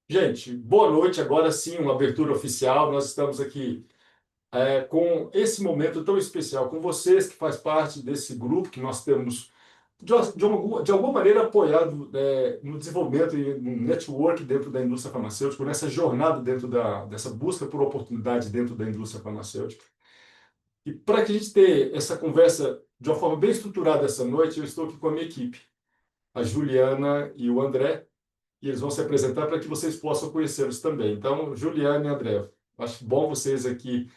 Gente, boa noite. Agora sim, uma abertura oficial. Nós estamos aqui com esse momento tão especial, com vocês que faz parte desse grupo que nós temos, de alguma maneira, apoiado no desenvolvimento e no network dentro da indústria farmacêutica, nessa jornada dessa busca por oportunidade dentro da indústria farmacêutica. E para que a gente tenha essa conversa de uma forma bem estruturada essa noite, eu estou aqui com a minha equipe, a Juliana e o André, e eles vão se apresentar para que vocês possam conhecê-los também. Então, Juliana e André, acho bom vocês aqui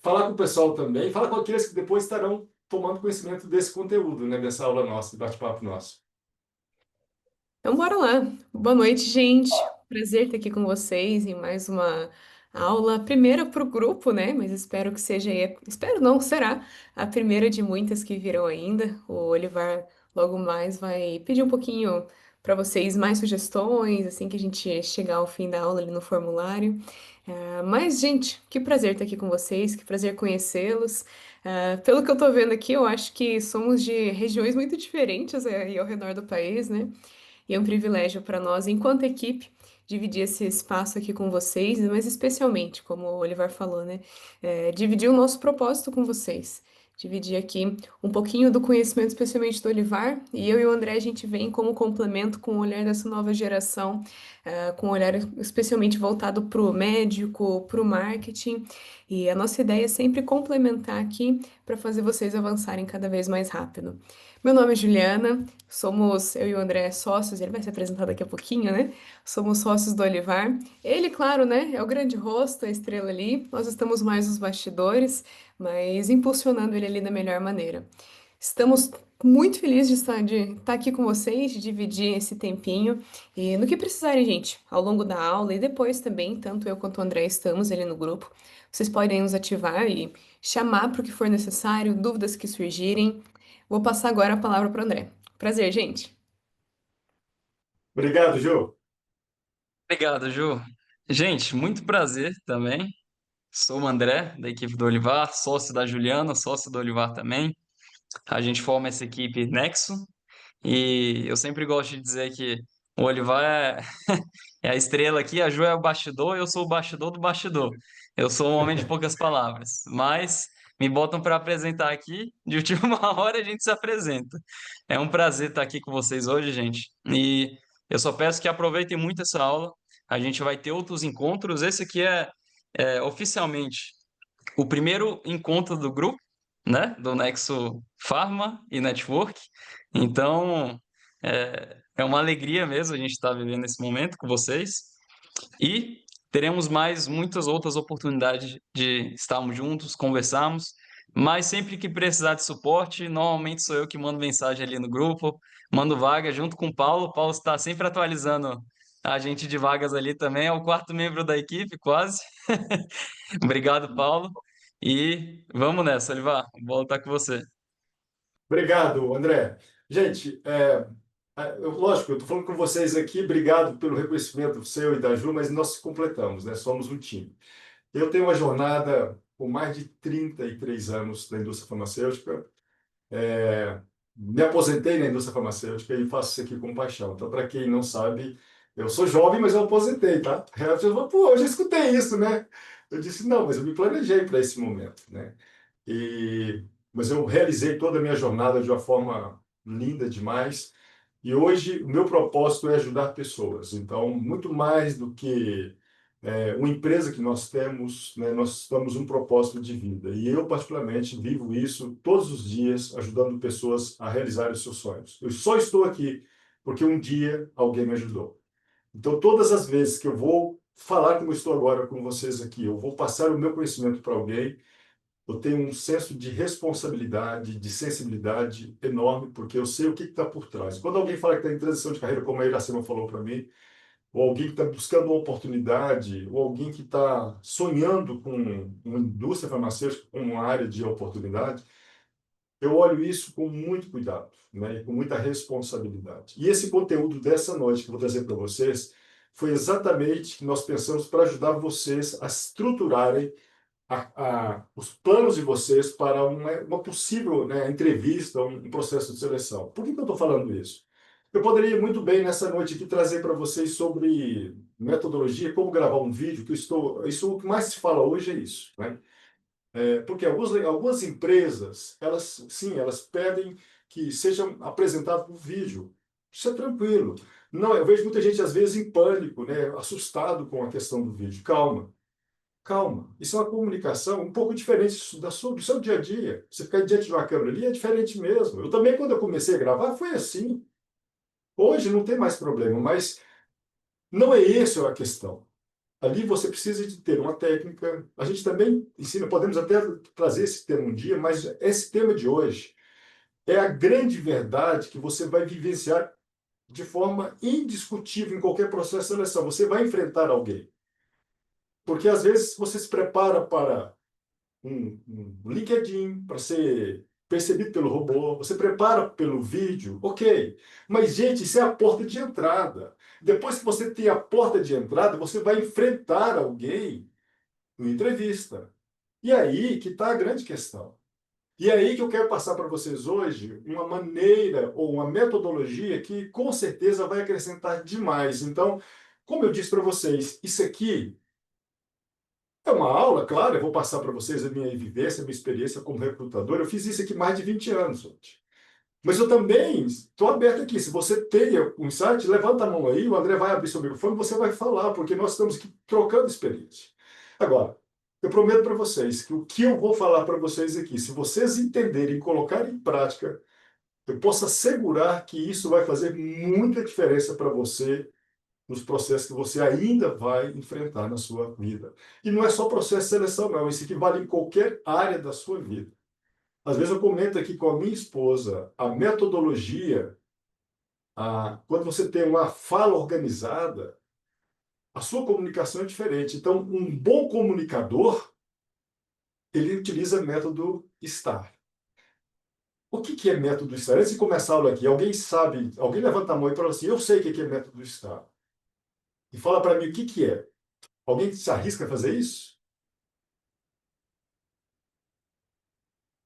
falar com o pessoal também, falar com aqueles que depois estarão tomando conhecimento desse conteúdo, né, dessa aula nossa, bate-papo nosso. Então, bora lá. Boa noite, gente. Prazer estar aqui com vocês em mais uma aula. Primeira para o grupo, né? Mas espero que seja. Espero não, será a primeira de muitas que virão ainda. O Olivar logo mais vai pedir um pouquinho para vocês mais sugestões, assim que a gente chegar ao fim da aula ali no formulário. Mas, gente, que prazer estar aqui com vocês, que prazer conhecê-los. Pelo que eu tô vendo aqui, eu acho que somos de regiões muito diferentes aí ao redor do país, né? E é um privilégio para nós, enquanto equipe, dividir esse espaço aqui com vocês, mas especialmente, como o Oliver falou, né? Dividir o nosso propósito com vocês. Dividir aqui um pouquinho do conhecimento, especialmente do Olivar, e eu e o André, a gente vem como complemento com o olhar dessa nova geração, com um olhar especialmente voltado para o médico, para o marketing, e a nossa ideia é sempre complementar aqui para fazer vocês avançarem cada vez mais rápido. Meu nome é Juliana, somos, eu e o André, sócios, ele vai se apresentar daqui a pouquinho, né? Somos sócios do Olivar. Ele, claro, né, é o grande rosto, a estrela ali. Nós estamos mais nos bastidores, mas impulsionando ele ali da melhor maneira. Estamos muito felizes de estar aqui com vocês, de dividir esse tempinho. E no que precisarem, gente, ao longo da aula e depois também, tanto eu quanto o André estamos ali no grupo. Vocês podem nos ativar e chamar para o que for necessário, dúvidas que surgirem. Vou passar agora a palavra para o André. Prazer, gente. Obrigado, Ju. Obrigado, Ju. Gente, muito prazer também. Sou o André, da equipe do Olivar, sócio da Juliana, sócio do Olivar também. A gente forma essa equipe Nexo e eu sempre gosto de dizer que o Olivar é a estrela aqui, a Ju é o bastidor, eu sou o bastidor do bastidor. Eu sou um homem de poucas palavras, mas me botam para apresentar aqui, de última hora a gente se apresenta. É um prazer estar aqui com vocês hoje, gente. E eu só peço que aproveitem muito essa aula. A gente vai ter outros encontros. Esse aqui é oficialmente o primeiro encontro do grupo, né? Do Nexo Pharma e Network. Então, é uma alegria mesmo a gente estar vivendo esse momento com vocês. E teremos mais muitas outras oportunidades de estarmos juntos, conversarmos. Mas sempre que precisar de suporte, normalmente sou eu que mando mensagem ali no grupo, mando vaga junto com o Paulo. O Paulo está sempre atualizando a gente de vagas ali também, é o quarto membro da equipe, quase. Obrigado, Paulo. E vamos nessa, Olivar. Bola tá com você. Obrigado, André. Gente, lógico, eu estou falando com vocês aqui, obrigado pelo reconhecimento seu e da Ju, mas nós se completamos, né? Somos um time. Eu tenho uma jornada com mais de 33 anos na indústria farmacêutica. É, Me aposentei na indústria farmacêutica e faço isso aqui com paixão. Então, para quem não sabe, eu sou jovem, mas eu aposentei, tá? Aí a pessoa fala, pô, eu já escutei isso, né? Eu disse, não, mas eu me planejei para esse momento, né? Mas eu realizei toda a minha jornada de uma forma linda demais. E hoje o meu propósito é ajudar pessoas. Então, muito mais do que uma empresa que nós temos, né, nós temos um propósito de vida. E eu, particularmente, vivo isso todos os dias, ajudando pessoas a realizarem os seus sonhos. Eu só estou aqui porque um dia alguém me ajudou. Então, todas as vezes que eu vou falar como eu estou agora com vocês aqui, eu vou passar o meu conhecimento para alguém, eu tenho um senso de responsabilidade, de sensibilidade enorme, porque eu sei o que está por trás. Quando alguém fala que está em transição de carreira, como a Iracema falou para mim, ou alguém que está buscando uma oportunidade, ou alguém que está sonhando com uma indústria farmacêutica, com uma área de oportunidade, eu olho isso com muito cuidado, né, e com muita responsabilidade. E esse conteúdo dessa noite que eu vou trazer para vocês foi exatamente que nós pensamos para ajudar vocês a estruturarem os planos de vocês para uma possível, né, entrevista, um processo de seleção. Por que eu estou falando isso? Eu poderia muito bem nessa noite aqui trazer para vocês sobre metodologia, como gravar um vídeo, que eu estou, isso o que mais se fala hoje é isso, né? Porque algumas empresas, elas, sim, elas pedem que seja apresentado por vídeo. Isso é tranquilo. Não, eu vejo muita gente, às vezes, em pânico, né? Assustado com a questão do vídeo. Calma, calma. Isso é uma comunicação um pouco diferente do seu dia a dia. Você ficar diante de uma câmera ali é diferente mesmo. Eu também, quando eu comecei a gravar, foi assim. Hoje não tem mais problema, mas não é essa a questão. Ali você precisa de ter uma técnica. A gente também ensina, podemos até trazer esse tema um dia, mas esse tema de hoje é a grande verdade que você vai vivenciar de forma indiscutível em qualquer processo de seleção. Você vai enfrentar alguém. Porque às vezes você se prepara para um LinkedIn, para ser percebido pelo robô, você prepara pelo vídeo, ok. Mas, gente, isso é a porta de entrada. Depois que você tem a porta de entrada, você vai enfrentar alguém numa entrevista. E aí que está a grande questão. E aí que eu quero passar para vocês hoje uma maneira ou uma metodologia que com certeza vai acrescentar demais. Então, como eu disse para vocês, isso aqui é uma aula, claro, eu vou passar para vocês a minha vivência, a minha experiência como recrutador. Eu fiz isso aqui mais de 20 anos, gente. Mas eu também estou aberto aqui. Se você tem um insight, levanta a mão aí, o André vai abrir seu microfone e você vai falar, porque nós estamos aqui trocando experiência. Agora, eu prometo para vocês que o que eu vou falar para vocês aqui, se vocês entenderem e colocarem em prática, eu posso assegurar que isso vai fazer muita diferença para você nos processos que você ainda vai enfrentar na sua vida. E não é só processo de seleção, não. Isso aqui vale em qualquer área da sua vida. Às vezes eu comento aqui com a minha esposa a metodologia, quando você tem uma fala organizada, a sua comunicação é diferente. Então, um bom comunicador, ele utiliza método STAR. O que é método STAR? Antes de começar a aula aqui, alguém sabe, alguém levanta a mão e fala assim, eu sei o que é método STAR. E fala para mim o que é. Alguém se arrisca a fazer isso?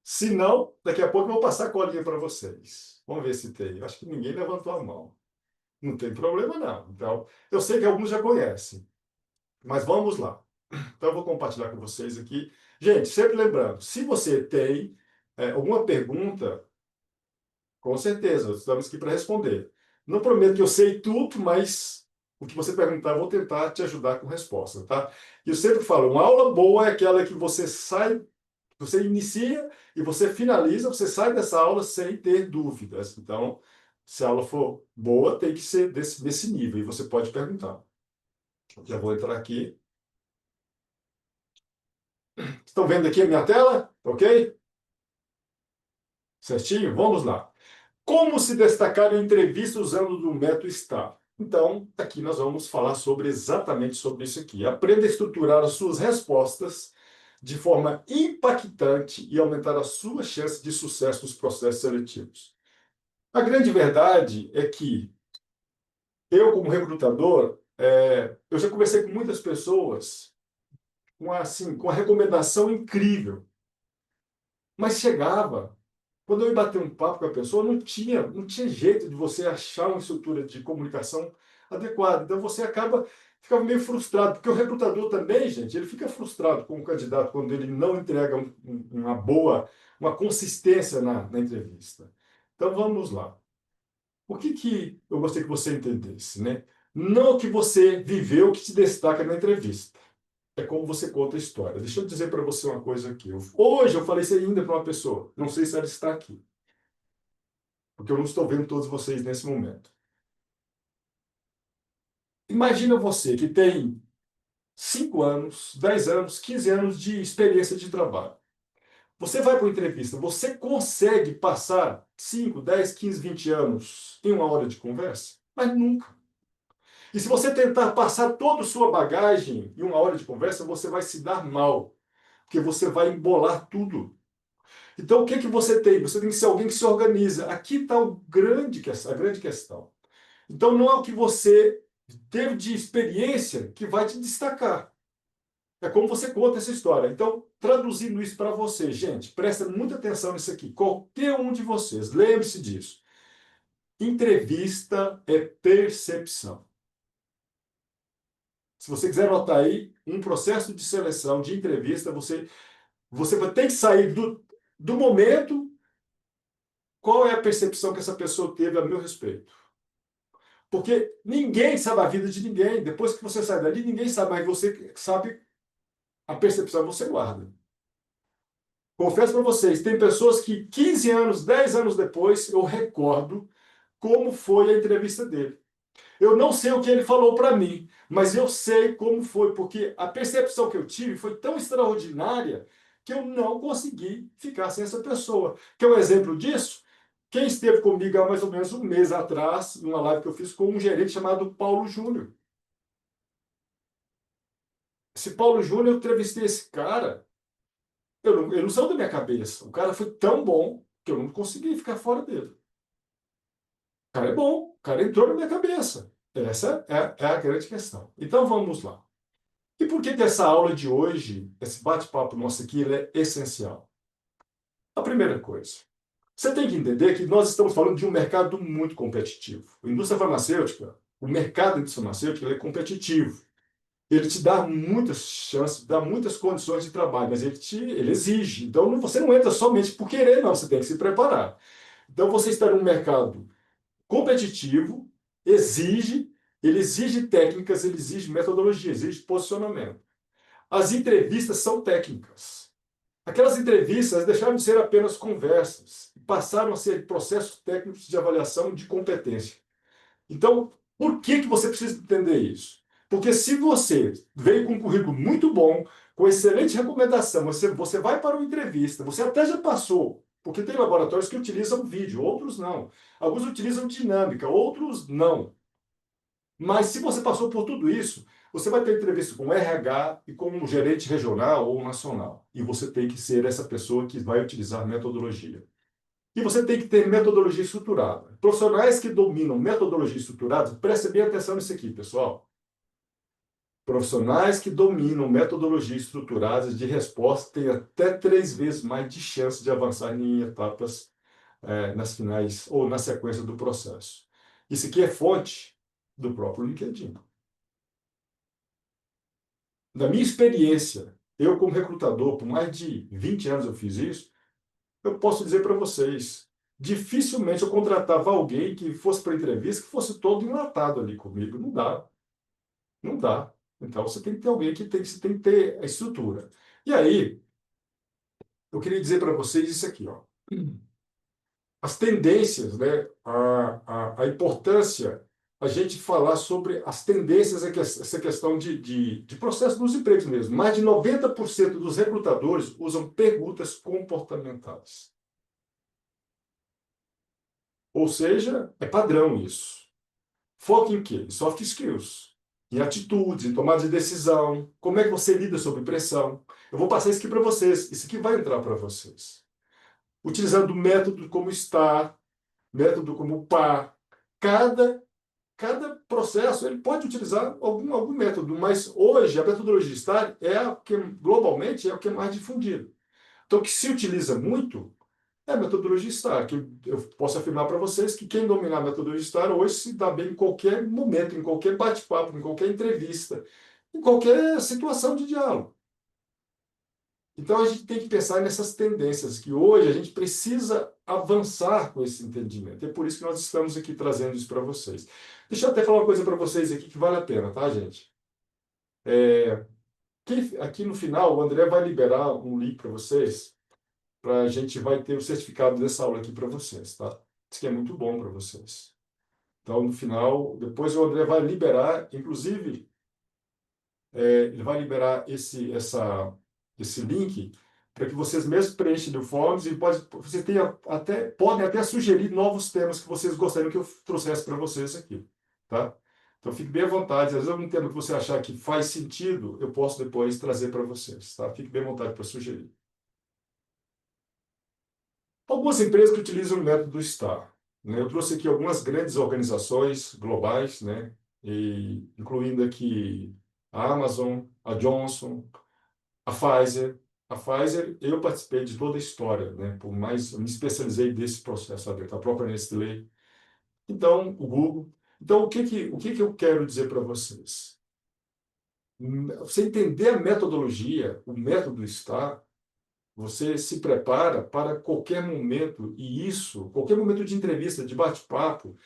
Se não, daqui a pouco eu vou passar a colinha para vocês. Vamos ver se tem. Acho que ninguém levantou a mão. Não tem problema, não. Então, eu sei que alguns já conhecem, mas vamos lá. Então, eu vou compartilhar com vocês aqui. Gente, sempre lembrando, se você tem alguma pergunta, com certeza, estamos aqui para responder. Não prometo que eu sei tudo, mas o que você perguntar, eu vou tentar te ajudar com resposta, tá? E eu sempre falo, uma aula boa é aquela que você sai. Você inicia e você finaliza, você sai dessa aula sem ter dúvidas. Então, se a aula for boa, tem que ser desse nível. E você pode perguntar. Já vou entrar aqui. Estão vendo aqui a minha tela? Ok? Certinho? Vamos lá. Como se destacar em entrevista usando o método STAR? Então, aqui nós vamos falar exatamente sobre isso aqui. Aprenda a estruturar as suas respostas de forma impactante e aumentar a sua chance de sucesso nos processos seletivos. A grande verdade é que eu, como recrutador, eu já conversei com muitas pessoas com uma recomendação incrível, mas chegava, quando eu ia bater um papo com a pessoa, não tinha jeito de você achar uma estrutura de comunicação adequada. Então você ficava meio frustrado, porque o recrutador também, gente, ele fica frustrado com o candidato quando ele não entrega uma consistência na entrevista. Então vamos lá. O que eu gostaria que você entendesse, né? Não o que você viveu que te destaca na entrevista. É como você conta a história. Deixa eu dizer para você uma coisa aqui. Hoje eu falei isso ainda para uma pessoa. Não sei se ela está aqui, porque eu não estou vendo todos vocês nesse momento. Imagina você que tem 5 anos, 10 anos, 15 anos de experiência de trabalho. Você vai para uma entrevista, você consegue passar 5, 10, 15, 20 anos em uma hora de conversa? Mas nunca. E se você tentar passar toda a sua bagagem em uma hora de conversa, você vai se dar mal, porque você vai embolar tudo. Então, o que que você tem? Você tem que ser alguém que se organiza. Aqui está a grande questão. Então, não é o que você teve de experiência que vai te destacar. É como você conta essa história. Então, traduzindo isso para você, gente, presta muita atenção nisso aqui. Qualquer um de vocês, lembre-se disso. Entrevista é percepção. Se você quiser anotar aí, um processo de seleção, de entrevista, você vai ter que sair do momento, qual é a percepção que essa pessoa teve a meu respeito. Porque ninguém sabe a vida de ninguém. Depois que você sai dali, ninguém sabe, mas você sabe a percepção que você guarda. Confesso para vocês, tem pessoas que 15 anos, 10 anos depois, eu recordo como foi a entrevista dele. Eu não sei o que ele falou para mim, mas eu sei como foi, porque a percepção que eu tive foi tão extraordinária que eu não consegui ficar sem essa pessoa. Quer um exemplo disso? Quem esteve comigo há mais ou menos um mês atrás, numa live que eu fiz com um gerente chamado Paulo Júnior. Esse Paulo Júnior, eu entrevistei esse cara, ele não saiu da minha cabeça. O cara foi tão bom que eu não consegui ficar fora dele. O cara é bom, o cara entrou na minha cabeça. Essa é a grande questão. Então vamos lá. E por que essa aula de hoje, esse bate-papo nosso aqui, ele é essencial? A primeira coisa, você tem que entender que nós estamos falando de um mercado muito competitivo. A indústria farmacêutica, o mercado da indústria farmacêutica, ele é competitivo. Ele te dá muitas chances, dá muitas condições de trabalho, mas ele exige. Então você não entra somente por querer, não, você tem que se preparar. Então você está num mercado competitivo, exige, ele exige técnicas, ele exige metodologia, exige posicionamento. As entrevistas são técnicas. Aquelas entrevistas deixaram de ser apenas conversas e passaram a ser processos técnicos de avaliação de competência. Então, por que você precisa entender isso? Porque se você veio com um currículo muito bom, com excelente recomendação, você vai para uma entrevista, você até já passou, porque tem laboratórios que utilizam vídeo, outros não. Alguns utilizam dinâmica, outros não. Mas se você passou por tudo isso, você vai ter entrevista com o RH e com um gerente regional ou nacional. E você tem que ser essa pessoa que vai utilizar metodologia. E você tem que ter metodologia estruturada. Profissionais que dominam metodologia estruturada, prestem bem atenção nisso aqui, pessoal. Profissionais que dominam metodologia estruturada de resposta têm até 3 vezes mais de chance de avançar em etapas nas finais ou na sequência do processo. Isso aqui é fonte do próprio LinkedIn. Na minha experiência, eu como recrutador, por mais de 20 anos eu fiz isso, eu posso dizer para vocês, dificilmente eu contratava alguém que fosse para entrevista, que fosse todo enlatado ali comigo. Não dá. Não dá. Então você tem que ter alguém você tem que ter a estrutura. E aí, eu queria dizer para vocês isso aqui, ó. As tendências, né? A importância, a gente falar sobre as tendências, essa questão de processo dos empregos mesmo. Mais de 90% dos recrutadores usam perguntas comportamentais. Ou seja, é padrão isso. Foca em quê? Em soft skills, em atitudes, em tomada de decisão. Como é que você lida sob pressão? Eu vou passar isso aqui para vocês. Isso aqui vai entrar para vocês. Utilizando método como STAR, método como PAR. Cada processo ele pode utilizar algum método, mas hoje a metodologia STAR é a que globalmente é o que é mais difundido. Então, o que se utiliza muito é a metodologia STAR, que eu posso afirmar para vocês que quem dominar a metodologia STAR hoje se dá bem em qualquer momento, em qualquer bate-papo, em qualquer entrevista, em qualquer situação de diálogo. Então a gente tem que pensar nessas tendências, que hoje a gente precisa avançar com esse entendimento. É por isso que nós estamos aqui trazendo isso para vocês. Deixa eu até falar uma coisa para vocês aqui que vale a pena, tá, gente? Aqui no final, o André vai liberar um link para vocês, para a gente vai ter o certificado dessa aula aqui para vocês, tá? Isso que é muito bom para vocês. Então, no final, depois o André vai liberar, inclusive, ele vai liberar esse link para que vocês mesmos preenchem no Forms e podem até sugerir novos temas que vocês gostariam que eu trouxesse para vocês aqui, tá? Então, fique bem à vontade. Às vezes, algum tema que você achar que faz sentido, eu posso depois trazer para vocês, tá? Fique bem à vontade para sugerir. Algumas empresas que utilizam o método STAR, né? Eu trouxe aqui algumas grandes organizações globais, né? Incluindo aqui a Amazon, a Johnson, a Pfizer. A Pfizer, eu participei de toda a história, né? Por mais, eu me especializei desse processo lá dentro, a própria Nestlé. Então, o Google. Então, o que que eu quero dizer para vocês? Você entender a metodologia, o método STAR, você se prepara para qualquer momento, e isso, qualquer momento de entrevista, de bate-papo,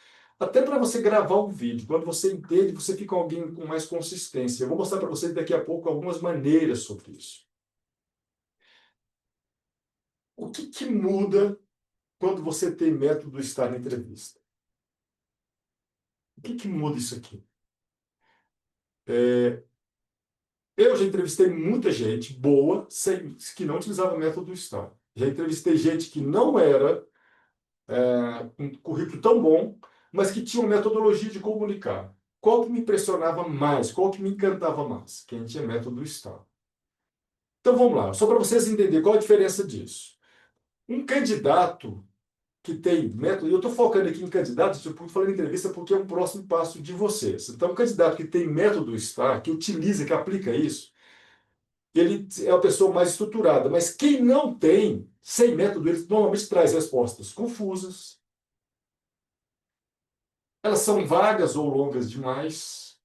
até para você gravar um vídeo. Quando você entende, você fica alguém com mais consistência. Eu vou mostrar para vocês daqui a pouco algumas maneiras sobre isso. O que que muda quando você tem método STAR na entrevista? O que que muda isso aqui? Eu já entrevistei muita gente boa que não utilizava o método STAR. Já entrevistei gente que não era um currículo tão bom, mas que tinha uma metodologia de comunicar. Qual que me impressionava mais? Qual que me encantava mais? Quem tinha método STAR. Então vamos lá, só para vocês entenderem qual a diferença disso. Um candidato que tem método, e eu estou focando aqui em candidatos, eu estou falando em entrevista porque é um próximo passo de vocês. Então, um candidato que tem método STAR, que utiliza, que aplica isso, ele é uma pessoa mais estruturada. Mas quem não tem, sem método, ele normalmente traz respostas confusas, elas são vagas ou longas demais.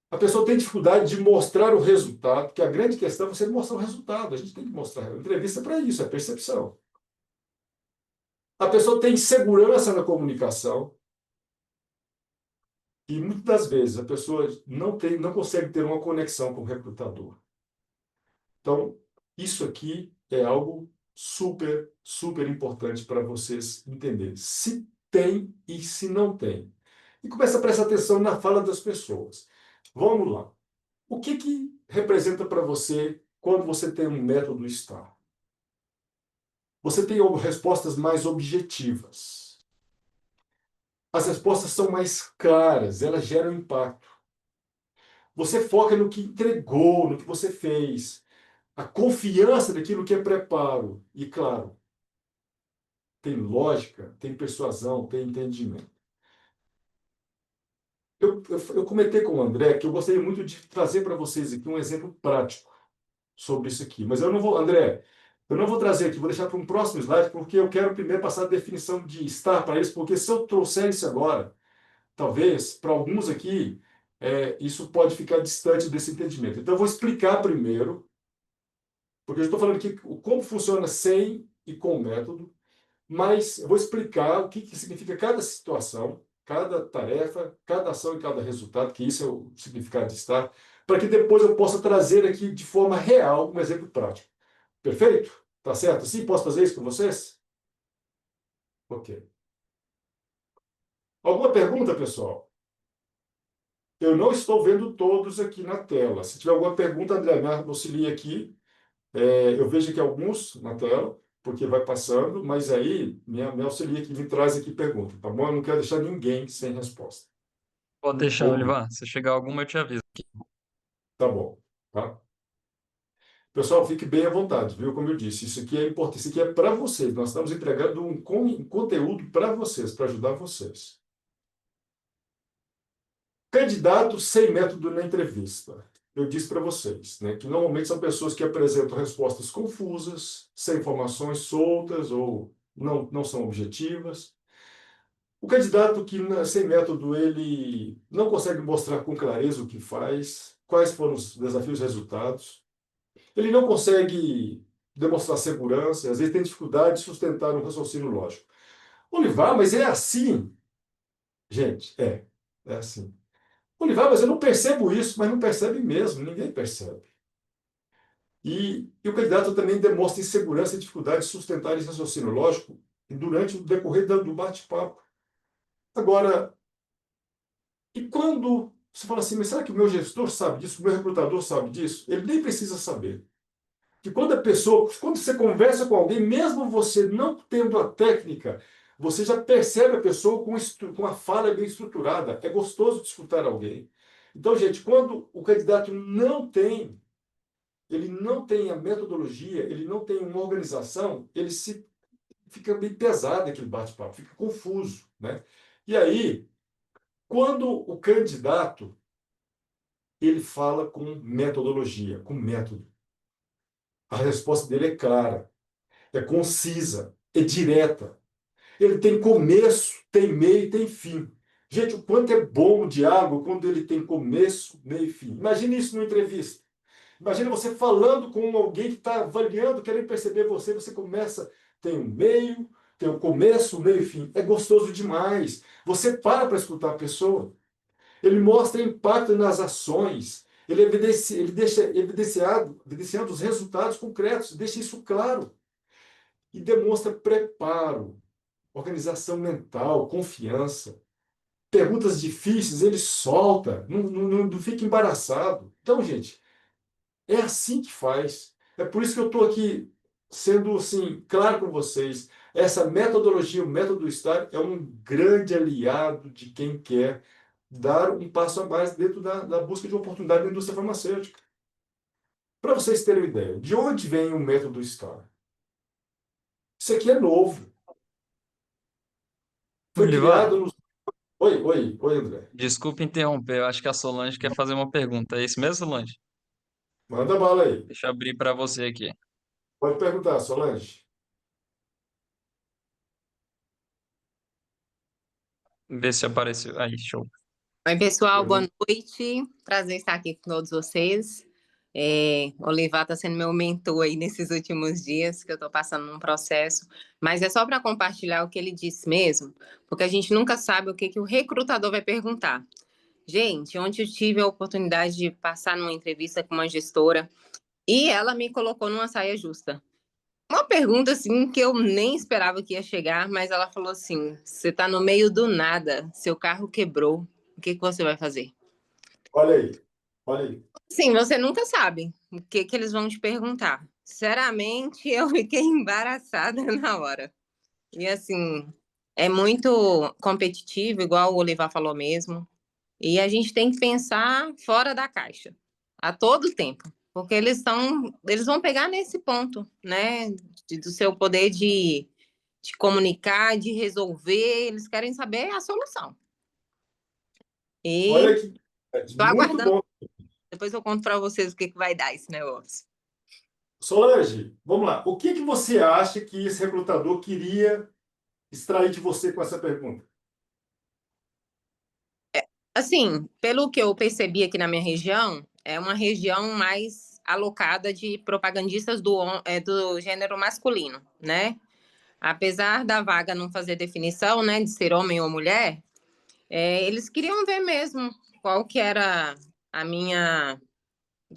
A pessoa tem dificuldade de mostrar o resultado, que a grande questão é você mostrar o resultado. A gente tem que mostrar. A entrevista é para isso, é percepção. A pessoa tem segurança na comunicação e muitas das vezes a pessoa não consegue ter uma conexão com o recrutador. Então, isso aqui é algo super, super importante para vocês entenderem. Se tem e se não tem. E começa a prestar atenção na fala das pessoas. Vamos lá. O que que representa para você quando você tem um método STAR? Você tem respostas mais objetivas. As respostas são mais claras, elas geram impacto. Você foca no que entregou, no que você fez. A confiança daquilo que é preparo. E, claro, tem lógica, tem persuasão, tem entendimento. Eu comentei com o André que eu gostaria muito de trazer para vocês aqui um exemplo prático sobre isso aqui. Mas eu não vou, André, eu não vou trazer aqui, vou deixar para um próximo slide, porque eu quero primeiro passar a definição de estar para eles, porque se eu trouxer isso agora, talvez, para alguns aqui, isso pode ficar distante desse entendimento. Então, eu vou explicar primeiro, porque eu estou falando aqui como funciona sem e com método, mas eu vou explicar o que, que significa cada situação, cada tarefa, cada ação e cada resultado, que isso é o significado de estar, para que depois eu possa trazer aqui de forma real um exemplo prático. Perfeito? Tá certo? Sim, posso fazer isso com vocês? Ok. Alguma pergunta, pessoal? Eu não estou vendo todos aqui na tela. Se tiver alguma pergunta, André, me auxilia aqui. Eu vejo aqui alguns na tela, porque vai passando, mas aí me auxilia aqui, me traz aqui pergunta, tá bom? Eu não quero deixar ninguém sem resposta. Pode deixar, Ou, Olivar. Se chegar alguma, eu te aviso. tá bom, tá? Pessoal, fique bem à vontade, viu? Como eu disse, isso aqui é importante, isso aqui é para vocês. Nós estamos entregando um conteúdo para vocês, para ajudar vocês. Candidatos sem método na entrevista. Eu disse para vocês, né, que normalmente são pessoas que apresentam respostas confusas, sem informações soltas ou não são objetivas. O candidato que, sem método, ele não consegue mostrar com clareza o que faz, quais foram os desafios e resultados. Ele não consegue demonstrar segurança, às vezes tem dificuldade de sustentar um raciocínio lógico. Olivar, mas é assim. Gente, é assim. Olivar, mas eu não percebo isso, mas não percebe mesmo, ninguém percebe. E o candidato também demonstra insegurança e dificuldade de sustentar esse raciocínio lógico durante o decorrer do bate-papo. Agora, e quando você fala assim, mas será que o meu gestor sabe disso, o meu recrutador sabe disso? Ele nem precisa saber. Que quando você conversa com alguém, mesmo você não tendo a técnica, você já percebe a pessoa com a fala bem estruturada. É gostoso de escutar alguém. Então, gente, quando o candidato ele não tem a metodologia, ele não tem uma organização, fica bem pesado aquele bate-papo, fica confuso, né? E aí, quando o candidato ele fala com metodologia, com método, a resposta dele é clara, é concisa, é direta. Ele tem começo, tem meio e tem fim. Gente, o quanto é bom o diálogo quando ele tem começo, meio e fim. Imagine isso numa entrevista. Imagina você falando com alguém que está avaliando, querendo perceber você, você começa, tem um meio, tem um começo, um meio e fim. É gostoso demais. Você para escutar a pessoa. Ele mostra impacto nas ações. Ele deixa evidenciando os resultados concretos, deixa isso claro. E demonstra preparo, organização mental, confiança. Perguntas difíceis, ele solta, não fica embaraçado. Então, gente, é assim que faz. É por isso que eu estou aqui sendo assim, claro com vocês. Essa metodologia, o método STAR, é um grande aliado de quem quer dar um passo a mais dentro da busca de oportunidade na indústria farmacêutica. Para vocês terem uma ideia, de onde vem o método STAR? Isso aqui é novo. Foi Olivar, criado no... Oi, André. desculpa interromper, eu acho que a Solange quer fazer uma pergunta. É isso mesmo, Solange? Manda bala aí. Deixa eu abrir para você aqui. Pode perguntar, Solange. Ver se apareceu. Aí, show. Oi, pessoal, boa Pergunta. noite. Prazer estar aqui com todos vocês. O Olivar está sendo meu mentor aí nesses últimos dias, que eu estou passando num processo, mas é só para compartilhar o que ele disse mesmo, porque a gente nunca sabe o que, que o recrutador vai perguntar. Gente, ontem eu tive a oportunidade de passar numa entrevista com uma gestora e ela me colocou numa saia justa. Uma pergunta assim que eu nem esperava que ia chegar, mas ela falou assim: você está no meio do nada, seu carro quebrou, o que, que você vai fazer? Olha aí, olha aí. Sim, você nunca sabe o que, que eles vão te perguntar. Sinceramente, eu fiquei embaraçada na hora. E assim, é muito competitivo, igual o Olivar falou mesmo. E a gente tem que pensar fora da caixa, a todo tempo. Porque eles vão pegar nesse ponto, né? Do seu poder de comunicar, de resolver. Eles querem saber a solução. E Olha que estou muito aguardando. bom. Depois eu conto para vocês o que, que vai dar esse negócio. Solange, vamos lá. O que que você acha que esse recrutador queria extrair de você com essa pergunta? Assim, pelo que eu percebi aqui na minha região, é uma região mais alocada de propagandistas do gênero masculino, né? Apesar da vaga não fazer definição, né, de ser homem ou mulher, eles queriam ver mesmo qual que era a minha...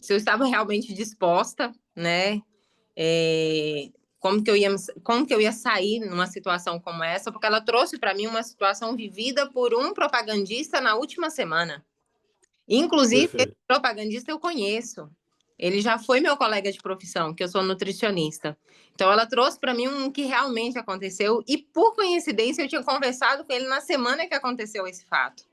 Se eu estava realmente disposta, né? É, como que eu ia sair numa situação como essa, porque ela trouxe para mim uma situação vivida por um propagandista na última semana. Inclusive, esse Perfeito. propagandista eu conheço. Ele já foi meu colega de profissão, que eu sou nutricionista. Então, ela trouxe para mim um que realmente aconteceu e, por coincidência, eu tinha conversado com ele na semana que aconteceu esse fato.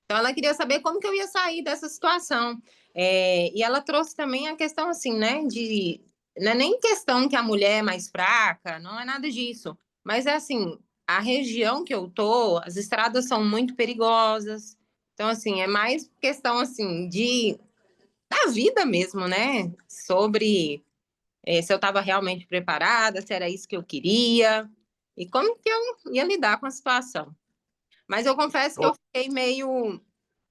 Então, ela queria saber como que eu ia sair dessa situação. E ela trouxe também a questão, assim, né, de... Não é nem questão que a mulher é mais fraca, não é nada disso. Mas é assim, a região que eu tô, as estradas são muito perigosas. Então, assim, é mais questão, assim, da vida mesmo, né? Sobre se eu estava realmente preparada, se era isso que eu queria, e como que eu ia lidar com a situação. Mas eu confesso que eu fiquei meio...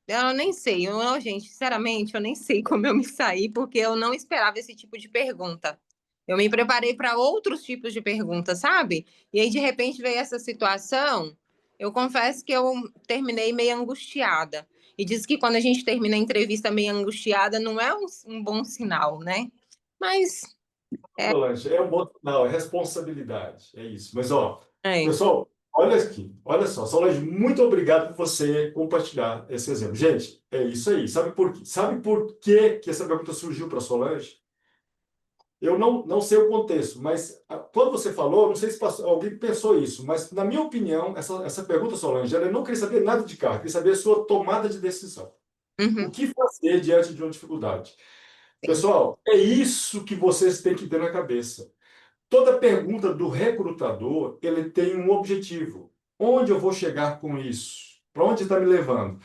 Eu nem sei, gente, sinceramente, eu nem sei como eu me saí, porque eu não esperava esse tipo de pergunta. Eu me preparei para outros tipos de perguntas, sabe? E aí, de repente, veio essa situação. Eu confesso que eu terminei meio angustiada. E diz que quando a gente termina a entrevista meio angustiada, não é um bom sinal, né? Mas, Solange, é um bom, não, é responsabilidade, é isso. Mas, ó, é. pessoal, olha aqui, olha só, Solange, muito obrigado por você compartilhar esse exemplo. Gente, é isso aí. Sabe por que que essa pergunta surgiu para Solange? Eu não sei o contexto, mas quando você falou, não sei se alguém pensou isso, mas na minha opinião, essa pergunta, Solange, ela não queria saber nada de carro, queria saber a sua tomada de decisão. O Uhum, que fazer diante de uma dificuldade? sim. Pessoal, é isso que vocês têm que ter na cabeça. Toda pergunta do recrutador, ele tem um objetivo. Onde eu vou chegar com isso? Para onde está me levando?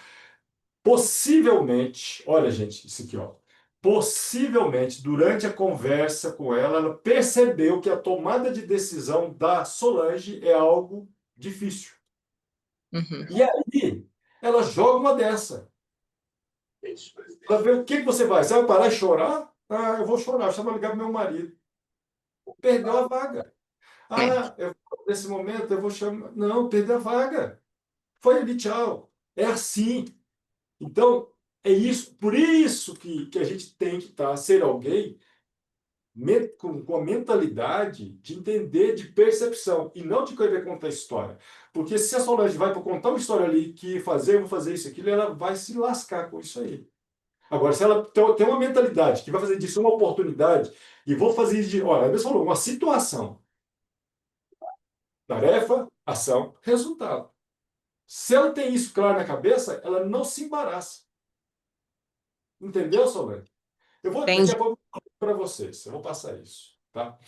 Possivelmente, olha, gente, isso aqui, ó. Possivelmente, durante a conversa com ela, ela percebeu que a tomada de decisão da Solange é algo difícil. Uhum. E aí, ela joga uma dessa. Ela vê o que você vai. Você vai parar e chorar? Ah, eu vou chorar. Chama ligar para meu marido. Perdeu a vaga. É. Ah, nesse momento eu vou chamar. Não, perdeu a vaga. Foi ali, tchau. É assim. Então, é isso. Por isso que a gente tem que ser alguém com a mentalidade de entender, de percepção, e não de querer contar história. Porque se a Solange vai para contar uma história ali, que fazer, eu vou fazer isso, aquilo, ela vai se lascar com isso aí. Agora, se ela tem uma mentalidade que vai fazer disso uma oportunidade, e vou fazer isso de, olha, ela mesmo falou, uma situação, tarefa, ação, resultado. Se ela tem isso claro na cabeça, ela não se embaraça. Entendeu, Solange? Eu vou, daqui Entendi. a pouco, para vocês, eu vou passar isso, tá?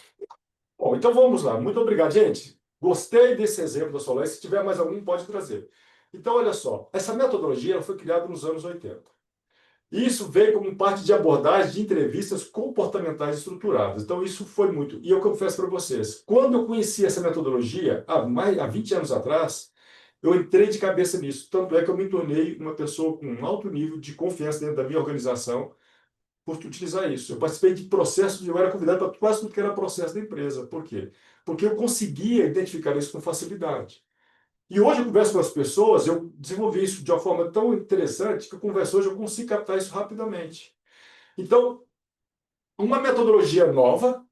Bom, então vamos lá. Muito obrigado, gente. Gostei desse exemplo da Solange. Se tiver mais algum, pode trazer. Então, olha só. Essa metodologia ela foi criada nos anos 80. E isso veio como parte de abordagem de entrevistas comportamentais estruturadas. Então, isso foi muito. E eu confesso para vocês, quando eu conheci essa metodologia, há 20 anos atrás, eu entrei de cabeça nisso. Tanto é que eu me tornei uma pessoa com um alto nível de confiança dentro da minha organização por utilizar isso. Eu participei de processos, eu era convidado para quase tudo que era processo da empresa. Por quê? Porque eu conseguia identificar isso com facilidade. E hoje eu converso com as pessoas, eu desenvolvi isso de uma forma tão interessante que eu converso hoje, eu consigo captar isso rapidamente. Então, uma metodologia nova,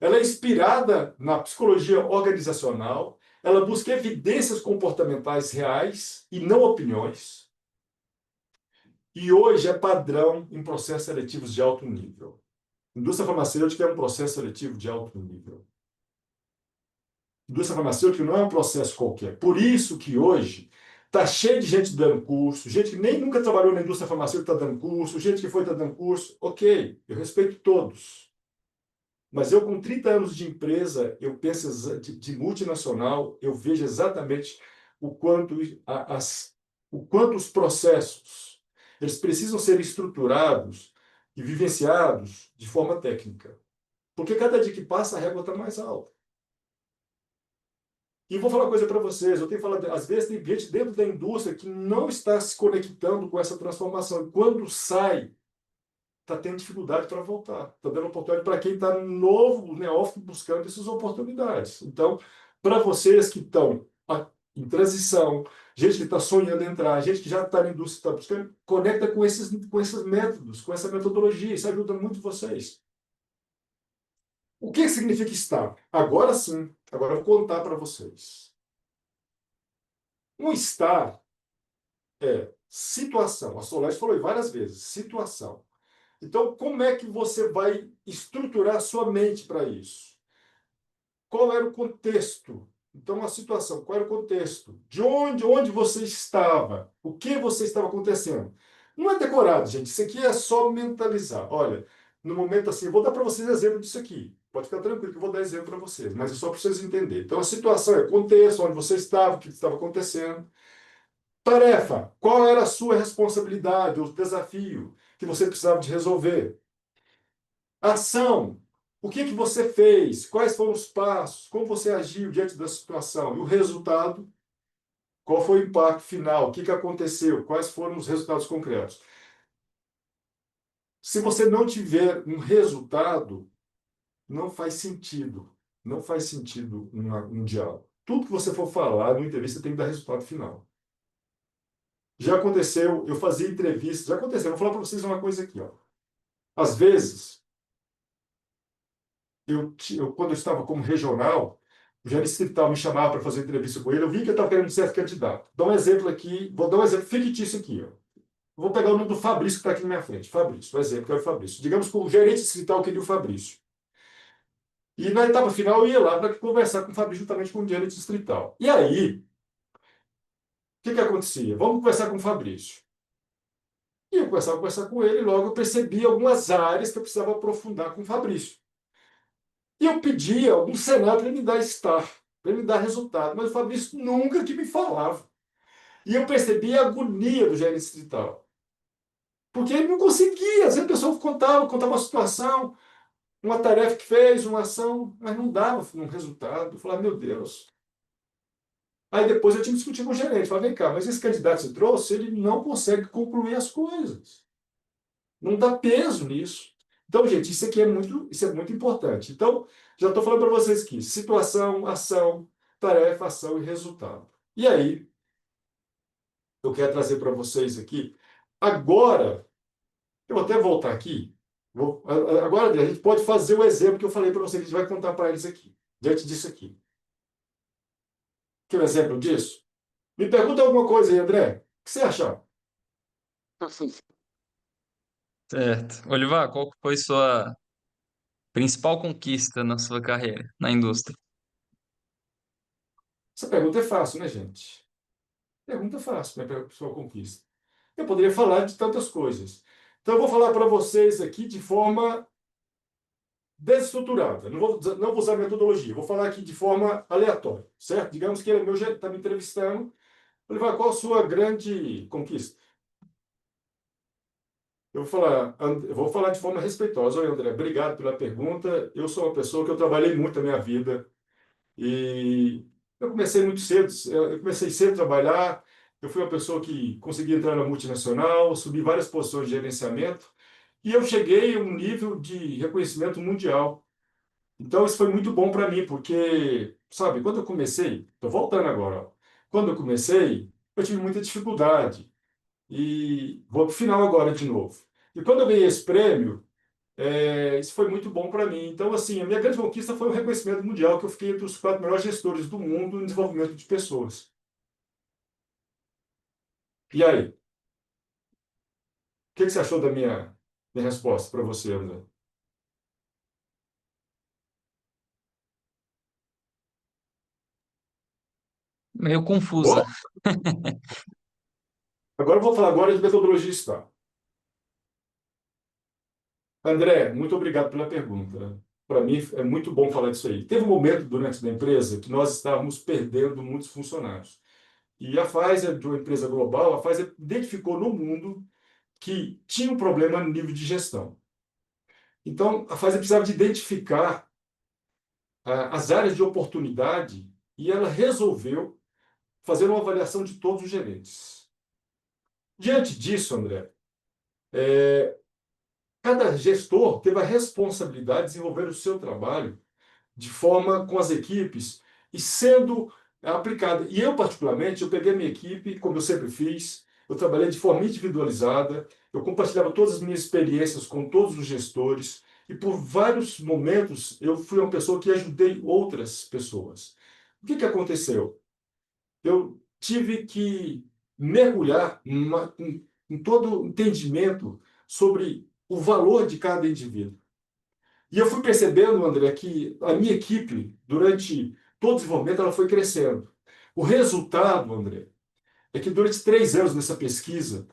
ela é inspirada na psicologia organizacional, ela busca evidências comportamentais reais e não opiniões. E hoje é padrão em processos seletivos de alto nível. Indústria farmacêutica é um processo seletivo de alto nível. Indústria farmacêutica não é um processo qualquer. Por isso que hoje está cheio de gente dando curso, gente que nem nunca trabalhou na indústria farmacêutica está dando curso, gente que foi está dando curso. Ok, eu respeito todos. Mas eu, com 30 anos de empresa, eu penso de multinacional, eu vejo exatamente o quanto, o quanto os processos eles precisam ser estruturados e vivenciados de forma técnica. Porque cada dia que passa, a régua está mais alta. E vou falar uma coisa para vocês, eu tenho falado, às vezes tem gente dentro da indústria que não está se conectando com essa transformação. E quando sai, está tendo dificuldade para voltar. Está dando oportunidade para quem está novo, neófito, buscando essas oportunidades. Então, para vocês que estão em transição, gente que está sonhando em entrar, gente que já está na indústria, está buscando, conecta com esses métodos, com essa metodologia. Isso ajuda muito vocês. O que significa estar? Agora sim, agora eu vou contar para vocês. Um estar é situação. A Solange falou várias vezes, situação. Então, como é que você vai estruturar a sua mente para isso? Qual era o contexto? Então, a situação, qual era o contexto? De onde você estava? O que você estava acontecendo? Não é decorado, gente. Isso aqui é só mentalizar. Olha, no momento assim, eu vou dar para vocês exemplo disso aqui. Pode ficar tranquilo que eu vou dar exemplo para vocês, mas é só para vocês entenderem. Então, a situação é contexto, onde você estava, o que estava acontecendo. Tarefa, qual era a sua responsabilidade, o desafio que você precisava de resolver? Ação, o que que você fez? Quais foram os passos? Como você agiu diante da situação? E o resultado, qual foi o impacto final? O que que aconteceu? Quais foram os resultados concretos? Se você não tiver um resultado, não faz sentido. Não faz sentido um diálogo. Tudo que você for falar numa entrevista tem que dar resultado final. Já aconteceu, eu fazia entrevistas, já aconteceu, vou falar para vocês uma coisa aqui, ó. Às vezes, quando eu estava como regional, o gerente distrital me chamava para fazer entrevista com ele, eu vi que ele estava querendo um certo candidato. Dá um exemplo aqui, vou dar um exemplo fictício aqui, ó. Vou pegar o nome do Fabrício que está aqui na minha frente. Fabrício, o exemplo que é o Fabrício. Digamos que o gerente distrital queria o Fabrício. E na etapa final eu ia lá para conversar com o Fabrício juntamente com o gerente distrital. E aí, o que que acontecia? Vamos conversar com o Fabrício. E eu começava a conversar com ele, e logo eu percebi algumas áreas que eu precisava aprofundar com o Fabrício. E eu pedia algum cenário para ele me dar estar, para ele me dar resultado, mas o Fabrício nunca que me falava. E eu percebi a agonia do gerente distrital. Porque ele não conseguia, às vezes a pessoa contava uma situação, uma tarefa que fez, uma ação, mas não dava um resultado. Eu falava, meu Deus. Aí depois eu tive que discutir com o gerente. Falei, vem cá, mas esse candidato que você trouxe, ele não consegue concluir as coisas. Não dá peso nisso. Então, gente, isso é muito importante. Então, já estou falando para vocês aqui: situação, ação, tarefa, ação e resultado. E aí, eu quero trazer para vocês aqui, agora, eu vou até voltar aqui. Agora, André, a gente pode fazer o exemplo que eu falei para vocês, que a gente vai contar para eles aqui, diante disso aqui. Quer um exemplo disso? Me pergunta alguma coisa aí, André. O que você acha? Certo. Olivar, qual que foi sua principal conquista na sua carreira, na indústria? Essa pergunta é fácil, né, gente? Pergunta fácil, né, para a sua conquista. Eu poderia falar de tantas coisas. Então, eu vou falar para vocês aqui de forma desestruturada. Não vou usar metodologia. Vou falar aqui de forma aleatória, certo? Digamos que ele é meu está me entrevistando. Ele vai, qual a sua grande conquista? Eu vou falar de forma respeitosa. Oi, André, obrigado pela pergunta. Eu sou uma pessoa que eu trabalhei muito na minha vida e eu comecei muito cedo. Eu comecei cedo a trabalhar. Eu fui uma pessoa que consegui entrar na multinacional, subi várias posições de gerenciamento e eu cheguei a um nível de reconhecimento mundial. Então, isso foi muito bom para mim, porque, sabe, quando eu comecei, estou voltando agora, ó. Quando eu comecei, eu tive muita dificuldade. E vou para o final agora de novo. E quando eu ganhei esse prêmio, isso foi muito bom para mim. Então, assim, a minha grande conquista foi o reconhecimento mundial, que eu fiquei entre os 4 melhores gestores do mundo em desenvolvimento de pessoas. E aí, o que você achou da minha resposta para você, André? Meio confusa. Bom, agora eu vou falar agora de metodologia STAR. André, muito obrigado pela pergunta. Para mim é muito bom falar disso aí. Teve um momento durante a empresa que nós estávamos perdendo muitos funcionários. E a Pfizer, de uma empresa global, a Pfizer identificou no mundo que tinha um problema no nível de gestão. Então, a Pfizer precisava de identificar as áreas de oportunidade e ela resolveu fazer uma avaliação de todos os gerentes. Diante disso, André, cada gestor teve a responsabilidade de desenvolver o seu trabalho de forma com as equipes e sendo aplicada. E eu, particularmente, eu peguei a minha equipe, como eu sempre fiz, eu trabalhei de forma individualizada, eu compartilhava todas as minhas experiências com todos os gestores e por vários momentos eu fui uma pessoa que ajudei outras pessoas. O que aconteceu? Eu tive que mergulhar em todo o entendimento sobre o valor de cada indivíduo. E eu fui percebendo, André, que a minha equipe, durante todo o desenvolvimento, ela foi crescendo. O resultado, André, é que durante 3 anos nessa pesquisa,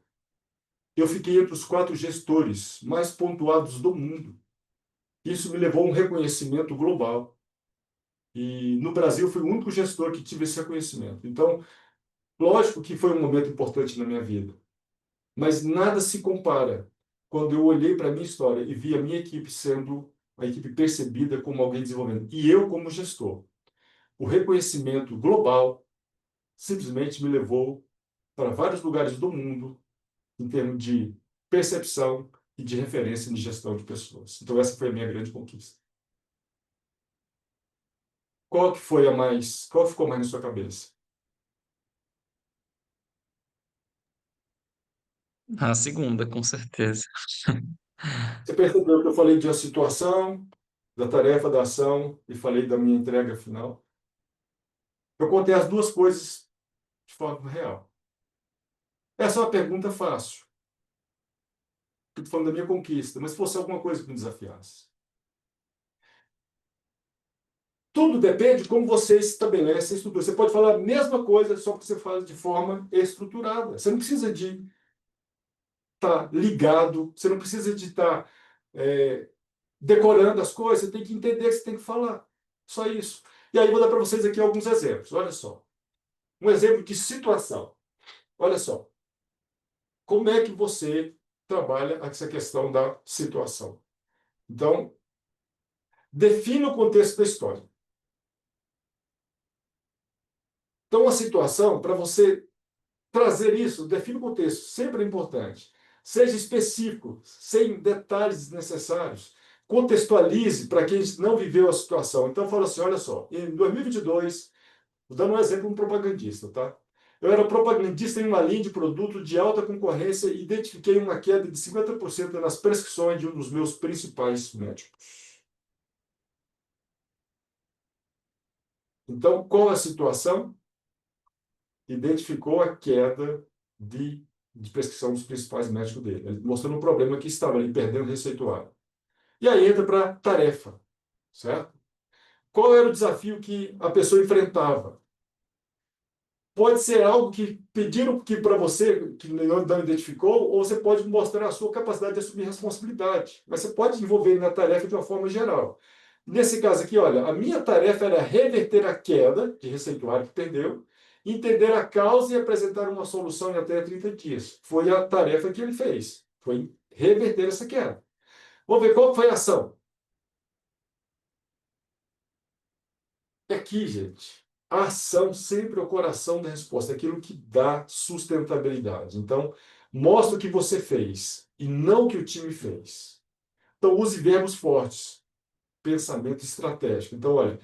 eu fiquei entre os 4 gestores mais pontuados do mundo. Isso me levou a um reconhecimento global. E no Brasil, fui o único gestor que tive esse reconhecimento. Então, lógico que foi um momento importante na minha vida, mas nada se compara quando eu olhei para a minha história e vi a minha equipe sendo a equipe percebida como alguém desenvolvendo, e eu como gestor. O reconhecimento global simplesmente me levou para vários lugares do mundo em termos de percepção e de referência de gestão de pessoas. Então essa foi a minha grande conquista. Qual ficou mais na sua cabeça? A segunda, com certeza. Você percebeu que eu falei de uma situação, da tarefa, da ação e falei da minha entrega final? Eu contei as duas coisas de forma real. Essa é uma pergunta fácil. Estou falando da minha conquista, mas se fosse alguma coisa que me desafiasse. Tudo depende de como você estabelece a estrutura. Você pode falar a mesma coisa, só que você faz de forma estruturada. Você não precisa de estar ligado, você não precisa de estar decorando as coisas, você tem que entender que você tem que falar. Só isso. E aí eu vou dar para vocês aqui alguns exemplos. Olha só. Um exemplo de situação. Olha só. Como é que você trabalha essa questão da situação? Então, defina o contexto da história. Então, a situação, para você trazer isso, define o contexto, sempre é importante. Seja específico, sem detalhes desnecessários. Contextualize para quem não viveu a situação. Então, fala assim: olha só, em 2022, vou dando um exemplo, um propagandista, tá? Eu era propagandista em uma linha de produto de alta concorrência e identifiquei uma queda de 50% nas prescrições de um dos meus principais médicos. Então, qual a situação? Identificou a queda de prescrição dos principais médicos dele, ele mostrando um problema que estava ali perdendo receituário. E aí entra para a tarefa, certo? Qual era o desafio que a pessoa enfrentava? Pode ser algo que pediram que para você, que não identificou, ou você pode mostrar a sua capacidade de assumir responsabilidade. Mas você pode envolver na tarefa de uma forma geral. Nesse caso aqui, olha, a minha tarefa era reverter a queda de receituário que perdeu, entender a causa e apresentar uma solução em até 30 dias. Foi a tarefa que ele fez. Foi reverter essa queda. Vamos ver qual foi a ação. E aqui, gente, a ação sempre é o coração da resposta, é aquilo que dá sustentabilidade. Então, mostra o que você fez e não o que o time fez. Então, use verbos fortes, pensamento estratégico. Então, olha,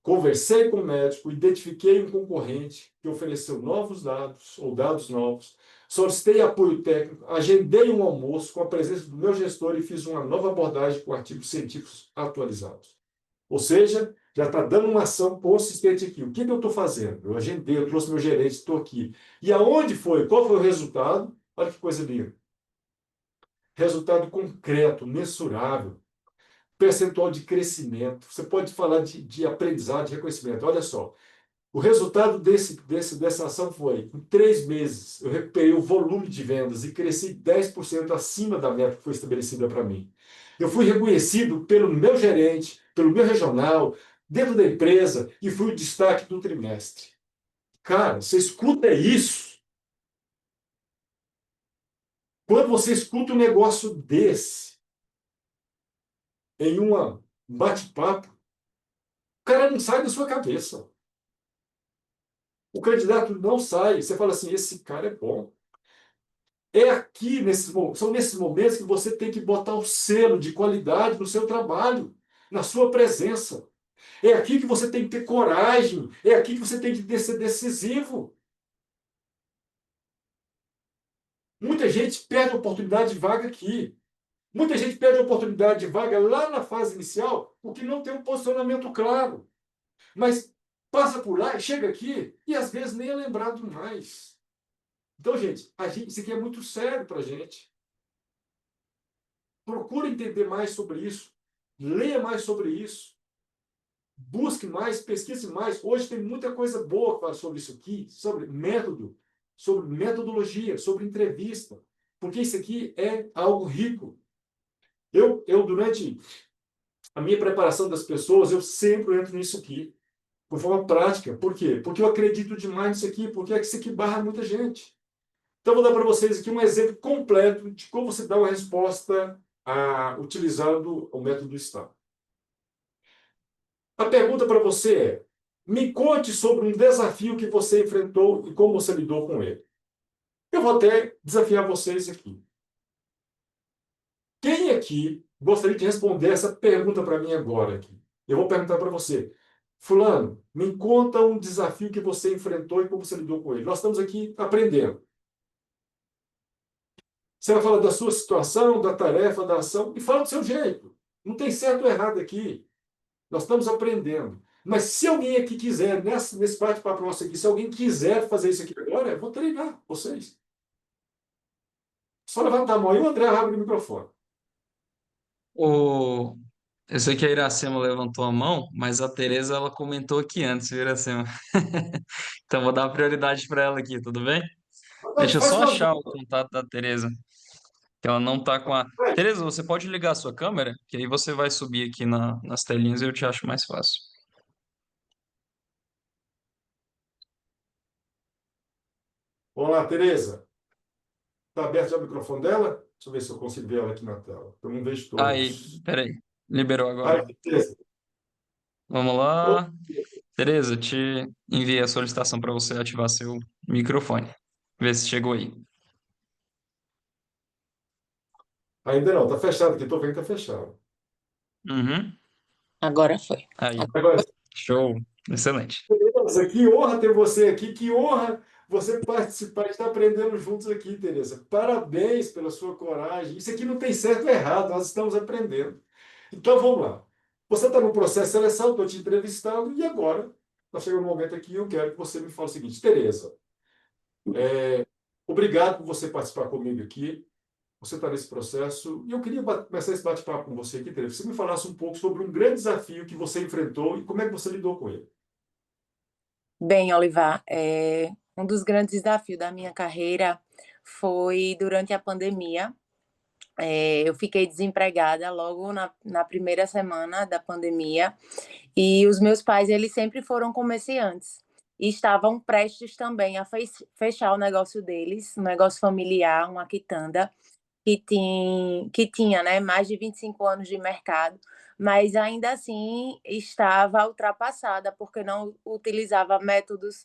conversei com o médico, identifiquei um concorrente que ofereceu novos dados ou dados novos, solicitei apoio técnico, agendei um almoço com a presença do meu gestor e fiz uma nova abordagem com artigos científicos atualizados. Ou seja, já está dando uma ação consistente aqui. O que eu estou fazendo? Eu agendei, eu trouxe meu gerente, estou aqui. E aonde foi? Qual foi o resultado? Olha que coisa linda. Resultado concreto, mensurável, percentual de crescimento. Você pode falar de aprendizado, de reconhecimento. Olha só, o resultado dessa ação foi, em 3 meses, eu recuperei o volume de vendas e cresci 10% acima da meta que foi estabelecida para mim. Eu fui reconhecido pelo meu gerente, pelo meu regional, dentro da empresa, e fui o destaque do trimestre. Cara, você escuta isso. Quando você escuta um negócio desse, em um bate-papo, o cara não sai da sua cabeça. O candidato não sai. Você fala assim, esse cara é bom. É aqui, são nesses momentos que você tem que botar o selo de qualidade no seu trabalho, na sua presença. É aqui que você tem que ter coragem. É aqui que você tem que ser decisivo. Muita gente perde a oportunidade de vaga aqui. Muita gente perde a oportunidade de vaga lá na fase inicial porque não tem um posicionamento claro. Mas passa por lá, chega aqui e às vezes nem é lembrado mais. Então, gente, isso aqui é muito sério para a gente. Procure entender mais sobre isso. Leia mais sobre isso. Busque mais, pesquise mais. Hoje tem muita coisa boa para sobre isso aqui, sobre método, sobre metodologia, sobre entrevista. Porque isso aqui é algo rico. Durante a minha preparação das pessoas, eu sempre entro nisso aqui, de forma prática. Por quê? Porque eu acredito demais nisso aqui, porque isso aqui barra muita gente. Então, vou dar para vocês aqui um exemplo completo de como você dá uma resposta utilizando o método STAR. A pergunta para você é: me conte sobre um desafio que você enfrentou e como você lidou com ele. Eu vou até desafiar vocês aqui. Quem aqui gostaria de responder essa pergunta para mim agora? Aqui? Eu vou perguntar para você. Fulano, me conta um desafio que você enfrentou e como você lidou com ele. Nós estamos aqui aprendendo. Você vai falar da sua situação, da tarefa, da ação, e fala do seu jeito. Não tem certo ou errado aqui. Nós estamos aprendendo. Mas se alguém aqui quiser, nesse bate-papo nosso aqui, se alguém quiser fazer isso aqui agora, eu vou treinar vocês. Só levantar a mão e o André abre o microfone. O... Eu sei que a Iracema levantou a mão, mas a Tereza ela comentou aqui antes, viu, Iracema? Então vou dar prioridade para ela aqui, tudo bem? Deixa eu Faz só uma achar o contato da Tereza, que ela não tá com a. Tereza, você pode ligar a sua câmera? Que aí você vai subir aqui nas telinhas e eu te acho mais fácil. Vamos lá, Tereza. Está aberto já o microfone dela? Deixa eu ver se eu consigo ver ela aqui na tela. Eu não vejo Aí, todos. peraí. Liberou Aí, agora. Tereza. Vamos Ô, lá. Tereza, te enviei a solicitação para você ativar seu microfone. Vê se chegou aí. ainda não, tá fechado aqui, tô vendo que tá fechado. Uhum. Agora foi. Aí, Agora, show. Excelente. Tereza, que honra ter você aqui, que honra você participar, estar aprendendo juntos aqui, Tereza. Parabéns pela sua coragem. Isso aqui não tem certo ou errado, nós estamos aprendendo. Então vamos lá. Você está no processo de seleção, estou te entrevistando, e agora está chegando um momento aqui, eu quero que você me fale o seguinte, Tereza, obrigado por você participar comigo aqui. Você está nesse processo, e eu queria começar esse bate-papo com você aqui, Tereza. Você me falasse um pouco sobre um grande desafio que você enfrentou e como é que você lidou com ele. Bem, Olivar, um dos grandes desafios da minha carreira foi durante a pandemia. Eu fiquei desempregada logo na primeira semana da pandemia e os meus pais, eles sempre foram comerciantes e estavam prestes também a fechar o negócio deles, um negócio familiar, uma quitanda, que tinha, né, mais de 25 anos de mercado, mas ainda assim estava ultrapassada, porque não utilizava métodos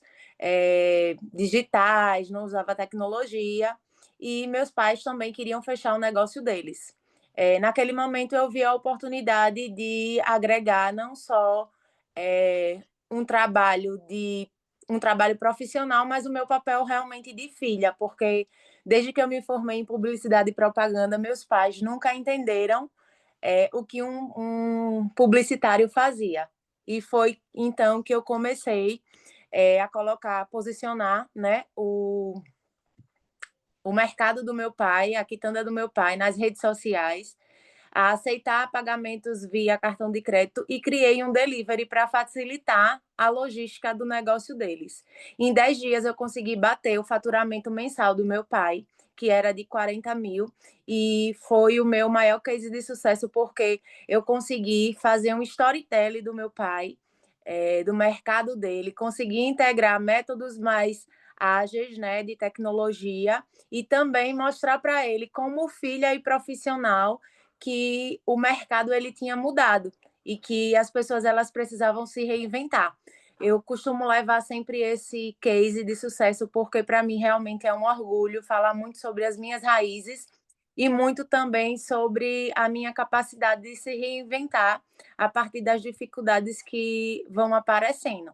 digitais, não usava tecnologia, e meus pais também queriam fechar o negócio deles. Naquele momento eu vi a oportunidade de agregar não só é, um trabalho de um trabalho profissional, mas o meu papel realmente de filha, porque desde que eu me formei em publicidade e propaganda, meus pais nunca entenderam o que um publicitário fazia. E foi então que eu comecei a posicionar, né, o mercado do meu pai, a quitanda do meu pai nas redes sociais, a aceitar pagamentos via cartão de crédito e criei um delivery para facilitar a logística do negócio deles. Em 10 dias eu consegui bater o faturamento mensal do meu pai, que era de 40 mil, e foi o meu maior case de sucesso porque eu consegui fazer um storytelling do meu pai, do mercado dele, consegui integrar métodos mais ágeis, né, de tecnologia, e também mostrar para ele como filha e profissional que o mercado ele tinha mudado e que as pessoas elas precisavam se reinventar. Eu costumo levar sempre esse case de sucesso porque para mim realmente é um orgulho falar muito sobre as minhas raízes e muito também sobre a minha capacidade de se reinventar a partir das dificuldades que vão aparecendo.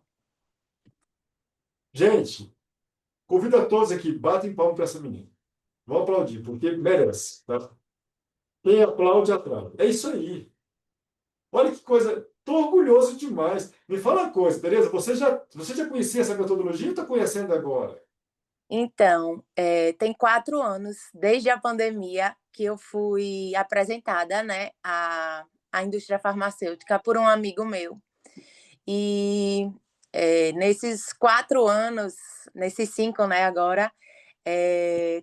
Gente, convido a todos aqui, batem palma para essa menina. Vão aplaudir, porque merece, tá? Quem aplaude, atrás. É isso aí. Olha que coisa. Estou orgulhoso demais. Me fala uma coisa, Tereza. Você já conhecia essa metodologia ou está conhecendo agora? Então, tem 4 anos, desde a pandemia, que eu fui apresentada, né, à indústria farmacêutica por um amigo meu. E nesses 4 anos, nesses 5, né, agora, é,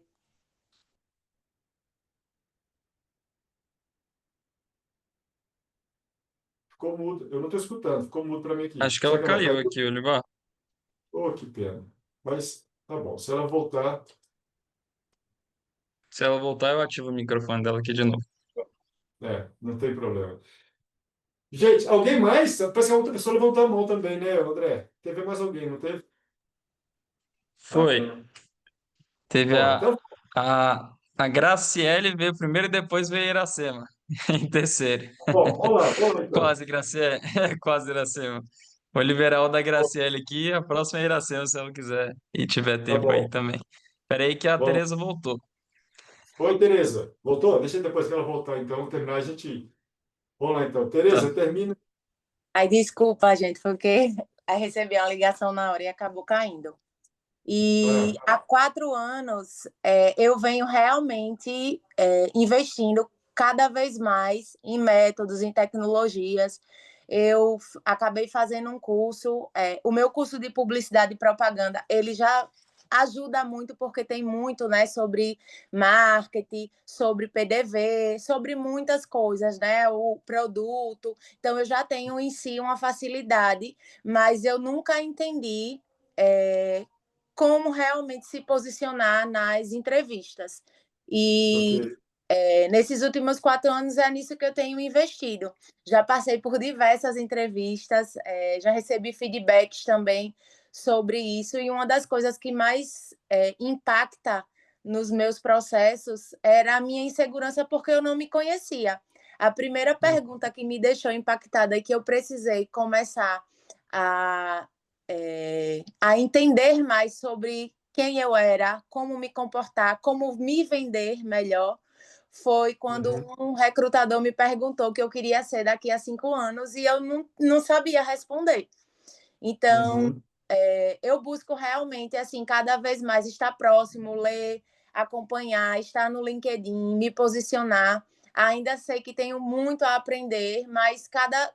Ficou mudo. Eu não estou escutando. Ficou mudo para mim aqui. Acho que ela Será que ela caiu caiu? aqui, Olivar. Oh, que pena. Mas tá bom. Se ela voltar, Se ela voltar, eu ativo o microfone dela aqui de novo. não tem problema. Gente, alguém mais? Parece que a outra pessoa levantou a mão também, né, André? Teve mais alguém, não teve? Foi. Teve Ó, a, então, a Graciele veio primeiro e depois veio a Iracema, em terceiro. bom, vamos lá então. Quase, Graciele. Quase, Iracema. Vou liberar o da Graciele aqui, a próxima é a Iracema, se ela quiser e tiver Tá tempo aí bom. também. Espera aí que a Vamos. Tereza voltou. Oi, Tereza. Voltou? Deixa depois que ela voltar, então, terminar a gente. Vamos lá, então. Tereza, Tá. termina. aí desculpa, gente, porque aí recebi uma ligação na hora e acabou caindo. E Ah, há 4 anos eu venho realmente investindo cada vez mais em métodos, em tecnologias. Eu acabei fazendo um curso, o meu curso de publicidade e propaganda, ele já ajuda muito porque tem muito, né, sobre marketing, sobre PDV, sobre muitas coisas, né, o produto. Então eu já tenho em si uma facilidade, mas eu nunca entendi é, como realmente se posicionar nas entrevistas. ok. E Nesses últimos 4 anos é nisso que eu tenho investido. Já passei por diversas entrevistas, já recebi feedbacks também sobre isso, e uma das coisas que mais impacta nos meus processos era a minha insegurança, porque eu não me conhecia. A primeira pergunta que me deixou impactada e que eu precisei começar a entender mais sobre quem eu era, como me comportar, como me vender melhor, foi quando um recrutador me perguntou o que eu queria ser daqui a 5 anos e eu não sabia responder. Então, eu busco realmente, assim, cada vez mais estar próximo, ler, acompanhar, estar no LinkedIn, me posicionar. Ainda sei que tenho muito a aprender, mas cada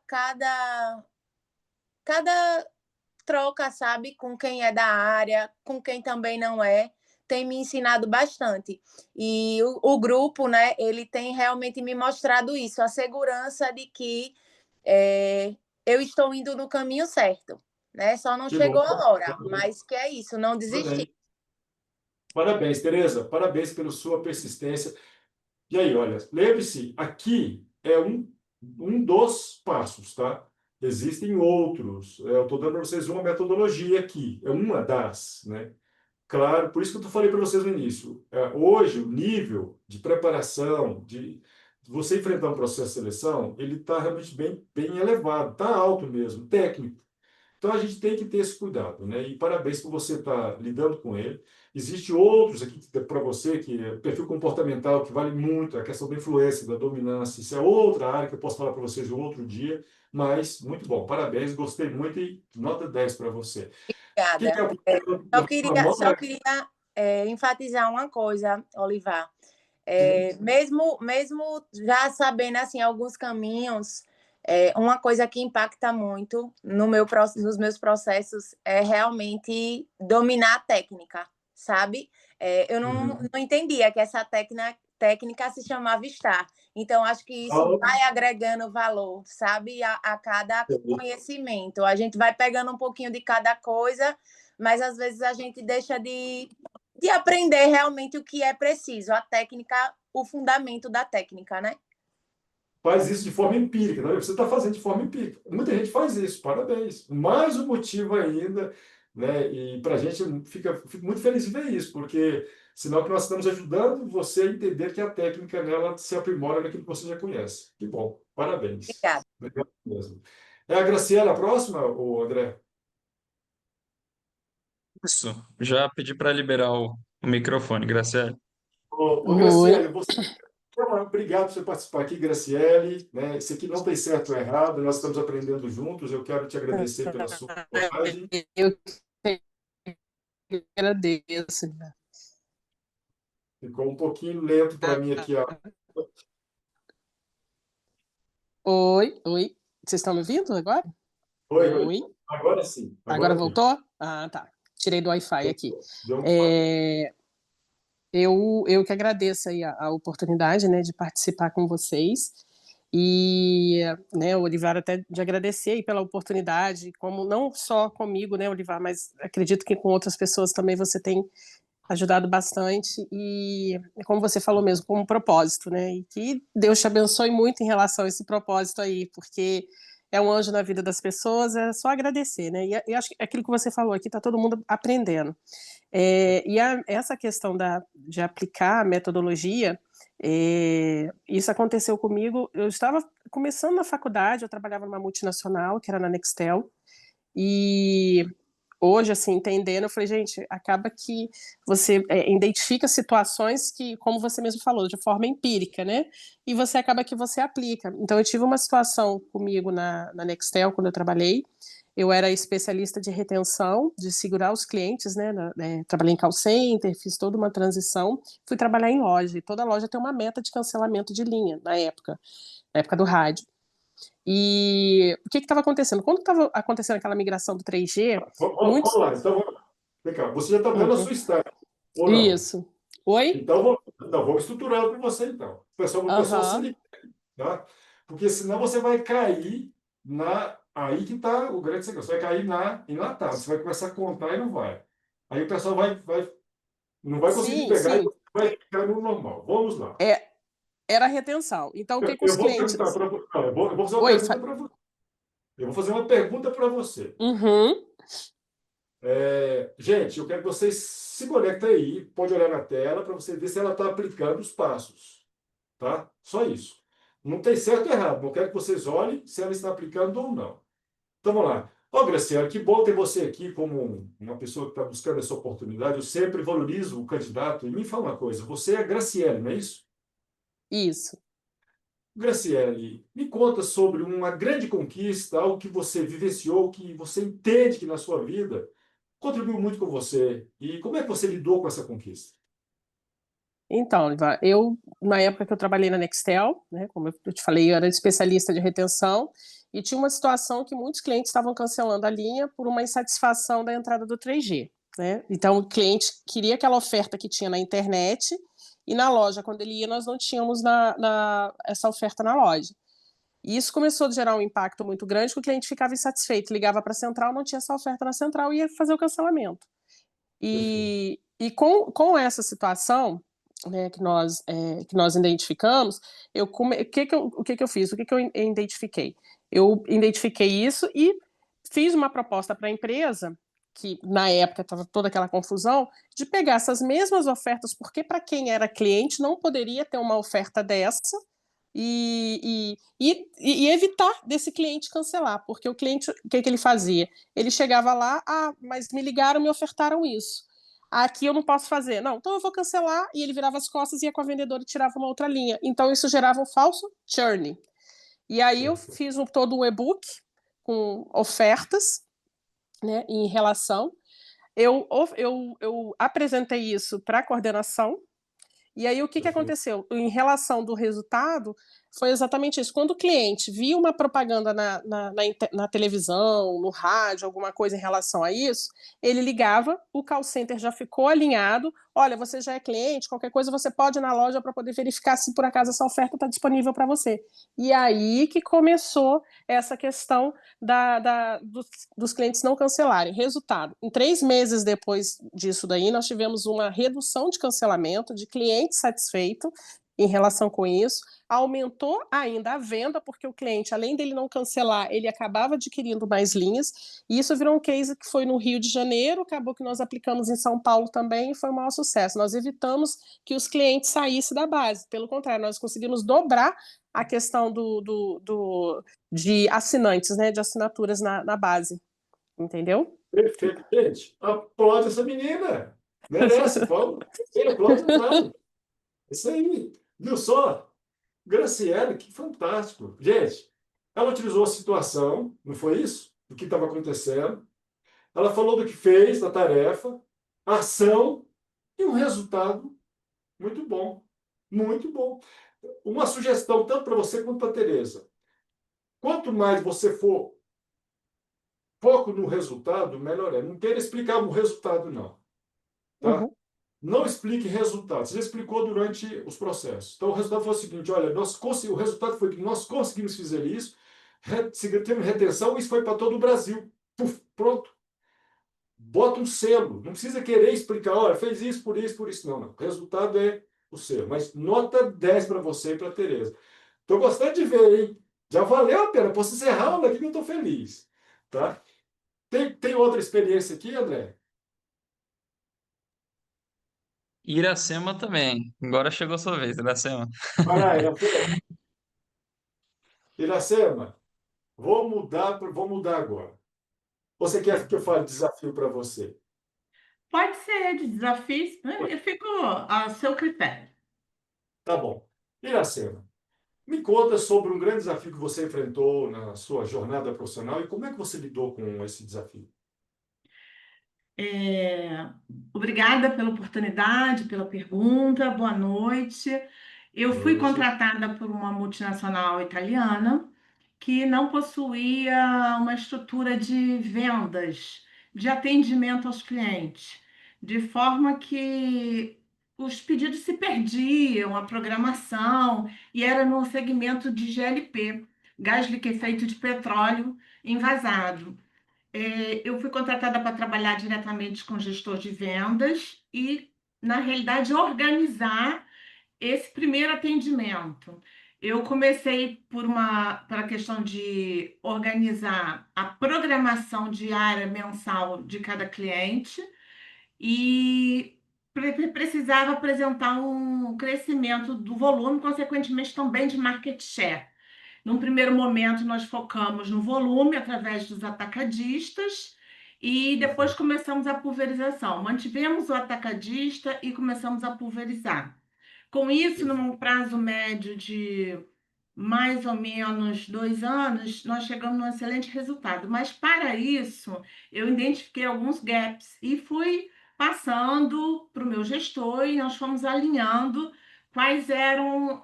troca, sabe, com quem é da área, com quem também não é, tem me ensinado bastante. E o grupo, né, ele tem realmente me mostrado isso, a segurança de que eu estou indo no caminho certo, né? Só não Que chegou bom. a hora, Parabéns. mas que é isso, não desistir. Parabéns, Tereza. Parabéns pela sua persistência. E aí, olha, lembre-se, aqui é um dos passos, tá? Existem outros. Eu estou dando para vocês uma metodologia aqui, é uma das, né? Claro, por isso que eu falei para vocês no início. Hoje, o nível de preparação, de você enfrentar um processo de seleção, ele está realmente bem elevado, está alto mesmo, técnico. Então, a gente tem que ter esse cuidado, né? E parabéns por você estar lidando com ele. Existem outros aqui para você, que é perfil comportamental, que vale muito, a questão da influência, da dominância. Isso é outra área que eu posso falar para vocês um outro dia, mas muito bom, parabéns, gostei muito e nota 10 para você. O que é Obrigada. o problema Só da queria, mão? só queria enfatizar uma coisa, Olivar. Mesmo já sabendo assim alguns caminhos, uma coisa que impacta muito nos meus processos é realmente dominar a técnica, sabe? Eu não entendia que essa técnica se chamava estar. Então, acho que isso vai agregando valor, sabe? A cada conhecimento. A gente vai pegando um pouquinho de cada coisa, mas às vezes a gente deixa de aprender realmente o que é preciso, a técnica, o fundamento da técnica, né? Faz isso de forma empírica, né? Você está fazendo de forma empírica. Muita gente faz isso, parabéns. Mais um motivo ainda, né? E para a gente fico muito feliz de ver isso, porque sinal que nós estamos ajudando você a entender que a técnica nela se aprimora naquilo que você já conhece. Que bom, parabéns. Obrigada. Obrigado mesmo. É a Graciela a próxima, ou André? Isso. Já pedi para liberar o microfone, Graciela. Ô, Oi. Graciele, obrigado por você participar aqui, Graciele. Né? Isso aqui não tem certo ou errado, nós estamos aprendendo juntos. Eu quero te agradecer pela sua coragem. Eu que agradeço. Ficou um pouquinho lento para mim aqui. Oi, oi. Vocês estão me ouvindo agora? Oi. Oi. Agora sim. Agora sim. voltou? Ah, tá. Tirei do Wi-Fi aqui. Deu um Eu que agradeço aí a oportunidade, né, de participar com vocês. E, né, Olivar, até de agradecer aí pela oportunidade, como não só comigo, né, Olivar, mas acredito que com outras pessoas também você tem ajudado bastante e, como você falou mesmo, com um propósito, né, e que Deus te abençoe muito em relação a esse propósito aí, porque é um anjo na vida das pessoas, é só agradecer, né, e acho que aquilo que você falou aqui, tá todo mundo aprendendo. Essa questão de aplicar a metodologia, isso aconteceu comigo. Eu estava começando na faculdade, eu trabalhava numa multinacional, que era na Nextel, e hoje, assim, entendendo, eu falei, gente, acaba que você identifica situações que, como você mesmo falou, de forma empírica, né? E você acaba que você aplica. Então, eu tive uma situação comigo na Nextel, quando eu trabalhei. Eu era especialista de retenção, de segurar os clientes, né? Trabalhei em call center, fiz toda uma transição, fui trabalhar em loja, e toda loja tem uma meta de cancelamento de linha, na época do rádio. E o que estava acontecendo? Quando estava acontecendo aquela migração do 3G, muitos... Vamos lá. Então, vem cá. Você já está dando a sua start, ou não? Isso. Oi? Então, vamos estruturar para você, então. O pessoal se liga, tá? Porque senão você vai cair Aí que está o grande segredo. Você vai cair enlatado. Você vai começar a contar e não vai. Aí o pessoal não vai conseguir Sim, pegar e sim. vai ficar no normal. Vamos lá. Era retenção. Então, o que que Eu os vou clientes... perguntar para você. Eu vou fazer uma Oi, pergunta para você. Eu vou fazer uma pergunta para você. Uhum. Gente, eu quero que vocês se conectem aí, pode olhar na tela para você ver se ela está aplicando os passos, tá? Só isso. Não tem certo ou errado, não quero que vocês olhem se ela está aplicando ou não. Então vamos lá. Ó, Graciela, que bom ter você aqui como uma pessoa que está buscando essa oportunidade. Eu sempre valorizo o candidato. E me fala uma coisa, você é a Graciele, não é isso? Isso. Graciele, me conta sobre uma grande conquista, algo que você vivenciou, que você entende que na sua vida contribuiu muito com você. E como é que você lidou com essa conquista? Então, Ivan, na época que eu trabalhei na Nextel, né, como eu te falei, eu era especialista de retenção, e tinha uma situação que muitos clientes estavam cancelando a linha por uma insatisfação da entrada do 3G, né? Então, o cliente queria aquela oferta que tinha na internet, e na loja, quando ele ia, nós não tínhamos essa oferta na loja. E isso começou a gerar um impacto muito grande, que o cliente ficava insatisfeito, ligava para a central, não tinha essa oferta na central, e ia fazer o cancelamento. Perfeito. E com essa situação, né, que nós identificamos, o que que eu fiz? O que que eu identifiquei? Eu identifiquei isso e fiz uma proposta para a empresa, que na época estava toda aquela confusão, de pegar essas mesmas ofertas, porque para quem era cliente não poderia ter uma oferta dessa, e evitar desse cliente cancelar, porque o cliente, o que que ele fazia? Ele chegava lá, mas me ligaram, me ofertaram isso. Aqui eu não posso fazer. Não, então eu vou cancelar, e ele virava as costas, ia com a vendedora e tirava uma outra linha. Então isso gerava um falso churn. E aí eu Perfeito. fiz todo um e-book com ofertas, né, em relação. Eu apresentei isso para a coordenação, e aí o que que Perfeito. aconteceu? Em relação do resultado, foi exatamente isso. Quando o cliente via uma propaganda na televisão, no rádio, alguma coisa em relação a isso, ele ligava, o call center já ficou alinhado. Olha, você já é cliente, qualquer coisa você pode ir na loja para poder verificar se por acaso essa oferta está disponível para você. E aí que começou essa questão dos clientes não cancelarem. Resultado, em 3 meses depois disso daí, nós tivemos uma redução de cancelamento, de cliente satisfeito em relação com isso, aumentou ainda a venda, porque o cliente, além dele não cancelar, ele acabava adquirindo mais linhas, e isso virou um case que foi no Rio de Janeiro, acabou que nós aplicamos em São Paulo também, e foi um maior sucesso. Nós evitamos que os clientes saíssem da base, pelo contrário, nós conseguimos dobrar a questão de assinantes, né, de assinaturas na base, entendeu? Perfeito. Gente, aplaude essa menina. Merece, Paulo. Sim, aplaude mesmo. Isso aí. Viu só? Graciela, que fantástico. Gente, ela utilizou a situação, não foi isso? Do que estava acontecendo. Ela falou do que fez, da tarefa, a ação e um resultado muito bom. Muito bom. Uma sugestão tanto para você quanto para a Tereza. Quanto mais você for foco no resultado, melhor é. Não queira explicar o resultado, não. Tá? Uhum. Não explique resultados. Você explicou durante os processos. Então, o resultado foi o seguinte: olha, o resultado foi que nós conseguimos fazer isso, temos retenção, isso foi para todo o Brasil. Puf, pronto. Bota um selo. Não precisa querer explicar, olha, fez isso, por isso, por isso. Não, não. O resultado é o selo. Mas nota 10 para você e para a Tereza. Estou gostando de ver, hein? Já valeu a pena. Posso encerrar a aula aqui que eu estou feliz. Tá? Tem outra experiência aqui, André? Iracema também. Agora chegou a sua vez, Iracema. Vai lá, Iracema. Iracema, vou mudar agora. Você quer que eu fale desafio para você? Pode ser de desafios, né? Eu fico a seu critério. Tá bom. Iracema, me conta sobre um grande desafio que você enfrentou na sua jornada profissional e como é que você lidou com esse desafio? É, Obrigada pela oportunidade, pela pergunta. Boa noite. Eu fui Hoje. contratada por uma multinacional italiana que não possuía uma estrutura de vendas, de atendimento aos clientes, de forma que os pedidos se perdiam, a programação, e era no segmento de GLP, gás liquefeito de petróleo envasado. Eu fui contratada para trabalhar diretamente com o gestor de vendas e, na realidade, organizar esse primeiro atendimento, eu comecei pela questão de organizar a programação diária, mensal de cada cliente e precisava apresentar um crescimento do volume, consequentemente também de market share. Num primeiro momento, nós focamos no volume através dos atacadistas e depois começamos a pulverização. Mantivemos o atacadista e começamos a pulverizar. Com isso, num prazo médio de mais ou menos 2 anos, nós chegamos num excelente resultado. Mas para isso, eu identifiquei alguns gaps e fui passando para o meu gestor e nós fomos alinhando quais eram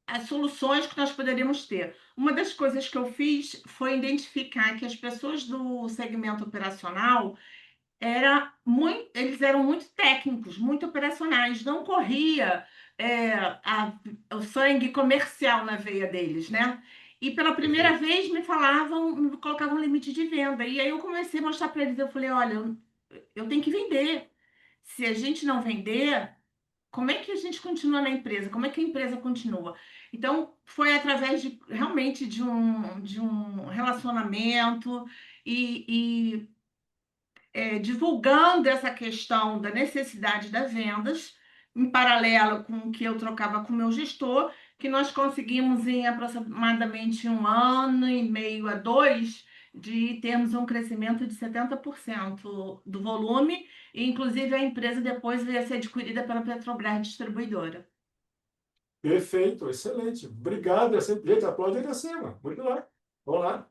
as soluções que nós poderíamos ter. Uma das coisas que eu fiz foi identificar que as pessoas do segmento operacional eles eram muito técnicos, muito operacionais, não corria o sangue comercial na veia deles, né? E pela primeira vez me colocavam um limite de venda. E aí eu comecei a mostrar para eles, eu falei, olha, eu tenho que vender. Se a gente não vender, como é que a gente continua na empresa? Como é que a empresa continua? Então, foi através realmente de um relacionamento e divulgando essa questão da necessidade das vendas, em paralelo com o que eu trocava com o meu gestor, que nós conseguimos em aproximadamente 1 ano e meio a 2 de termos um crescimento de 70% do volume, e inclusive a empresa depois veio a ser adquirida pela Petrobras Distribuidora. Perfeito, excelente. Obrigado. Gente, aplaude aí acima. Muito lá. Vamos lá.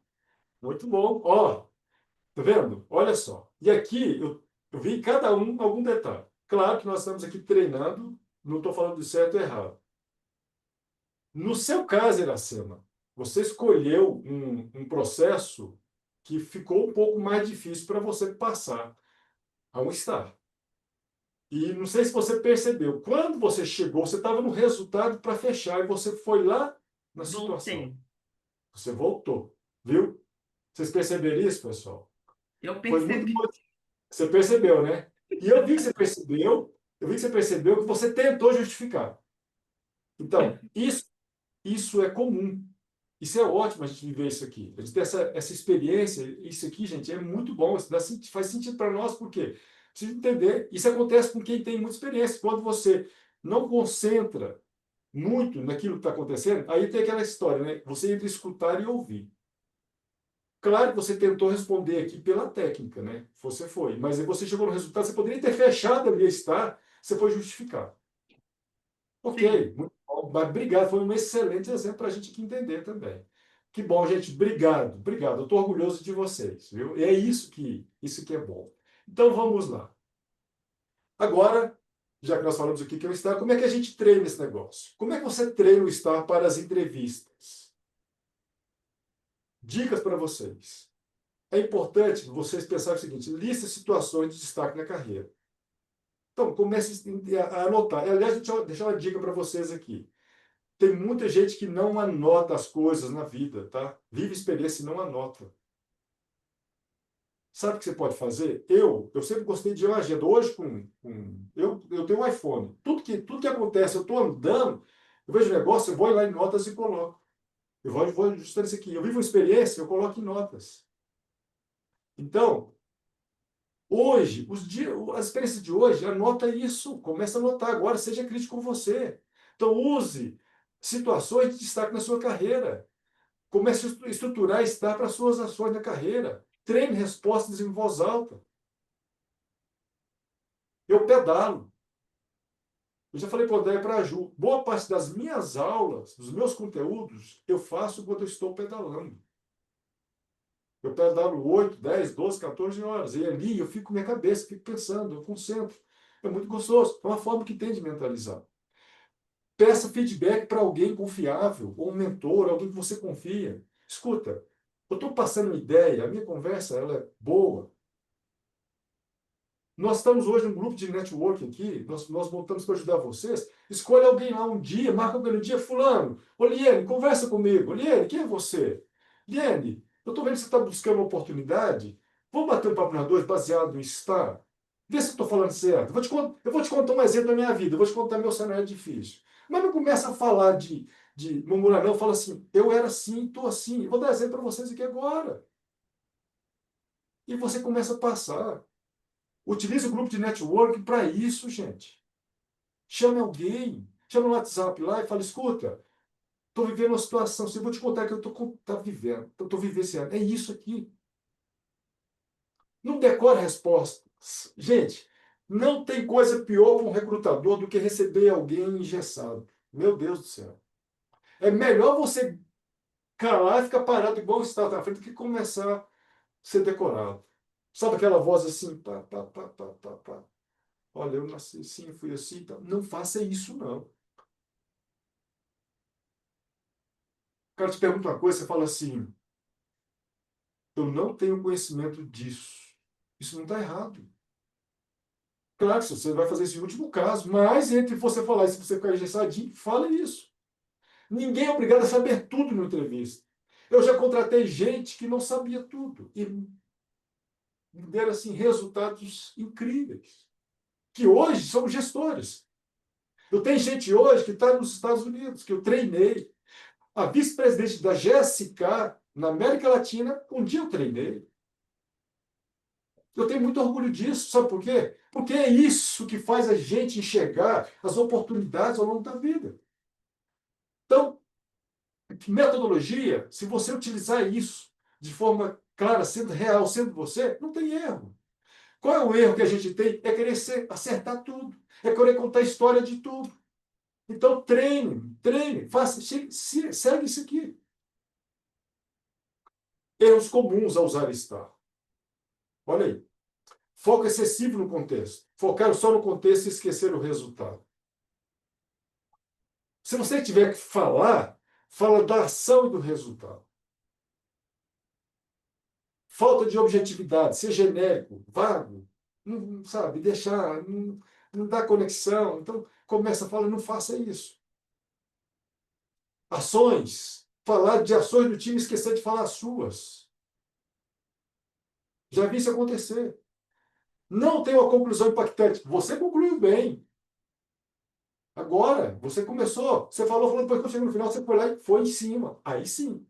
Muito bom. Ó, tá vendo? Olha só. E aqui eu vi em cada um algum detalhe. Claro que nós estamos aqui treinando, não estou falando de certo ou errado. No seu caso, Iracema, você escolheu um processo que ficou um pouco mais difícil para você passar a um estágio. E não sei se você percebeu, quando você chegou, você estava no resultado para fechar e você foi lá na situação. Voltei. Você voltou, viu? Vocês perceberam isso, pessoal? Eu Foi muito percebi. bom. Você percebeu, né? E eu vi que você percebeu, que você tentou justificar. Então, isso é comum. Isso é ótimo a gente viver isso aqui. A gente ter essa experiência, isso aqui, gente, é muito bom. Isso faz sentido para nós, porque precisa entender. Isso acontece com quem tem muita experiência. Quando você não concentra muito naquilo que está acontecendo, aí tem aquela história, né? Você entre escutar e ouvir. Claro que você tentou responder aqui pela técnica, né? Você foi. Mas aí você chegou no resultado, você poderia ter fechado ali a estar, você foi justificar. Ok, Sim. muito bom. Mas obrigado, foi um excelente exemplo para a gente aqui entender também. Que bom, gente. Obrigado, obrigado. Eu estou orgulhoso de vocês, viu? E é isso que é bom. Então vamos lá. Agora, já que nós falamos aqui que é o STAR, como é que a gente treina esse negócio? Como é que você treina o STAR para as entrevistas? Dicas para vocês. É importante vocês pensarem o seguinte: lista situações de destaque na carreira. Então, comece a anotar. Aliás, deixa uma dica para vocês aqui. Tem muita gente que não anota as coisas na vida, tá? Vive experiência e não anota. Sabe o que você pode fazer? Eu sempre gostei de uma agenda. Hoje, eu tenho um iPhone. Tudo que acontece, eu estou andando, eu vejo um negócio, eu vou lá em notas e coloco. Eu vou ajustando isso aqui. Eu vivo uma experiência, eu coloco em notas. Então, hoje, as experiências de hoje, anota isso. Começa a anotar agora, seja crítico com você. Então, use situações de destaque na sua carreira. Comece a estruturar e estar para suas ações na carreira. Treine respostas em voz alta. Eu pedalo. Eu já falei para o André e para a Ju. Boa parte das minhas aulas, dos meus conteúdos, eu faço quando eu estou pedalando. Eu pedalo 8, 10, 12, 14 horas. E ali eu fico com minha cabeça, fico pensando, eu concentro. É muito gostoso. É uma forma que tem de mentalizar. Peça feedback para alguém confiável, ou um mentor, alguém que você confia. Escuta, eu estou passando uma ideia, a minha conversa ela é boa. Nós estamos hoje num grupo de networking aqui, nós voltamos para ajudar vocês. Escolha alguém lá um dia, marca alguém no dia, fulano. Ô, Liene, conversa comigo. Liene, quem é você? Liene, eu estou vendo que você está buscando uma oportunidade. Vamos bater um papo nós dois baseado em estar? Vê se eu estou falando certo. Eu vou te contar um exemplo da minha vida, eu vou te contar meu cenário difícil. Mas não começa a falar de murmurar, não. Fala assim, eu era assim, estou assim. Eu vou dar exemplo para vocês aqui agora. E você começa a passar. Utilize o grupo de network para isso, gente. Chame alguém. Chama no WhatsApp lá e fala, escuta, estou vivendo uma situação, se eu vou te contar que eu estou vivendo, eu estou vivenciando. É isso aqui. Não decora respostas. Gente, não tem coisa pior para um recrutador do que receber alguém engessado. Meu Deus do céu. É melhor você calar e ficar parado igual está na frente do que começar a ser decorado. Sabe aquela voz assim, pá, pá, pá, pá, pá, pá. Olha, eu nasci assim, fui assim. Tá. Não faça isso, não. O cara te pergunta uma coisa, você fala assim, eu não tenho conhecimento disso. Isso não está errado. Claro que você vai fazer esse último caso, mas entre você falar e se você ficar engessadinho, fala isso. Ninguém é obrigado a saber tudo na entrevista. Eu já contratei gente que não sabia tudo e me deram assim, resultados incríveis, que hoje são gestores. Eu tenho gente hoje que está nos Estados Unidos, que eu treinei. A vice-presidente da GSK, na América Latina, um dia eu treinei. Eu tenho muito orgulho disso, sabe por quê? Porque é isso que faz a gente enxergar as oportunidades ao longo da vida. Então, metodologia, se você utilizar isso de forma clara, sendo real, sendo você, não tem erro. Qual é o erro que a gente tem? É querer acertar tudo, é querer contar a história de tudo. Então, treine, faça, segue isso aqui. Erros comuns a usar estar. Olha aí. Foco excessivo no contexto. Focar só no contexto e esquecer o resultado. Se você tiver que falar, fala da ação e do resultado. Falta de objetividade, ser genérico, vago, não sabe, deixar, não dá conexão. Então, começa a falar, não faça isso. Ações, falar de ações do time e esquecer de falar as suas. Já vi isso acontecer. Não tem uma conclusão impactante. Você concluiu bem. Agora, você começou, você falou, depois que eu cheguei no final, você foi lá e foi em cima. Aí sim.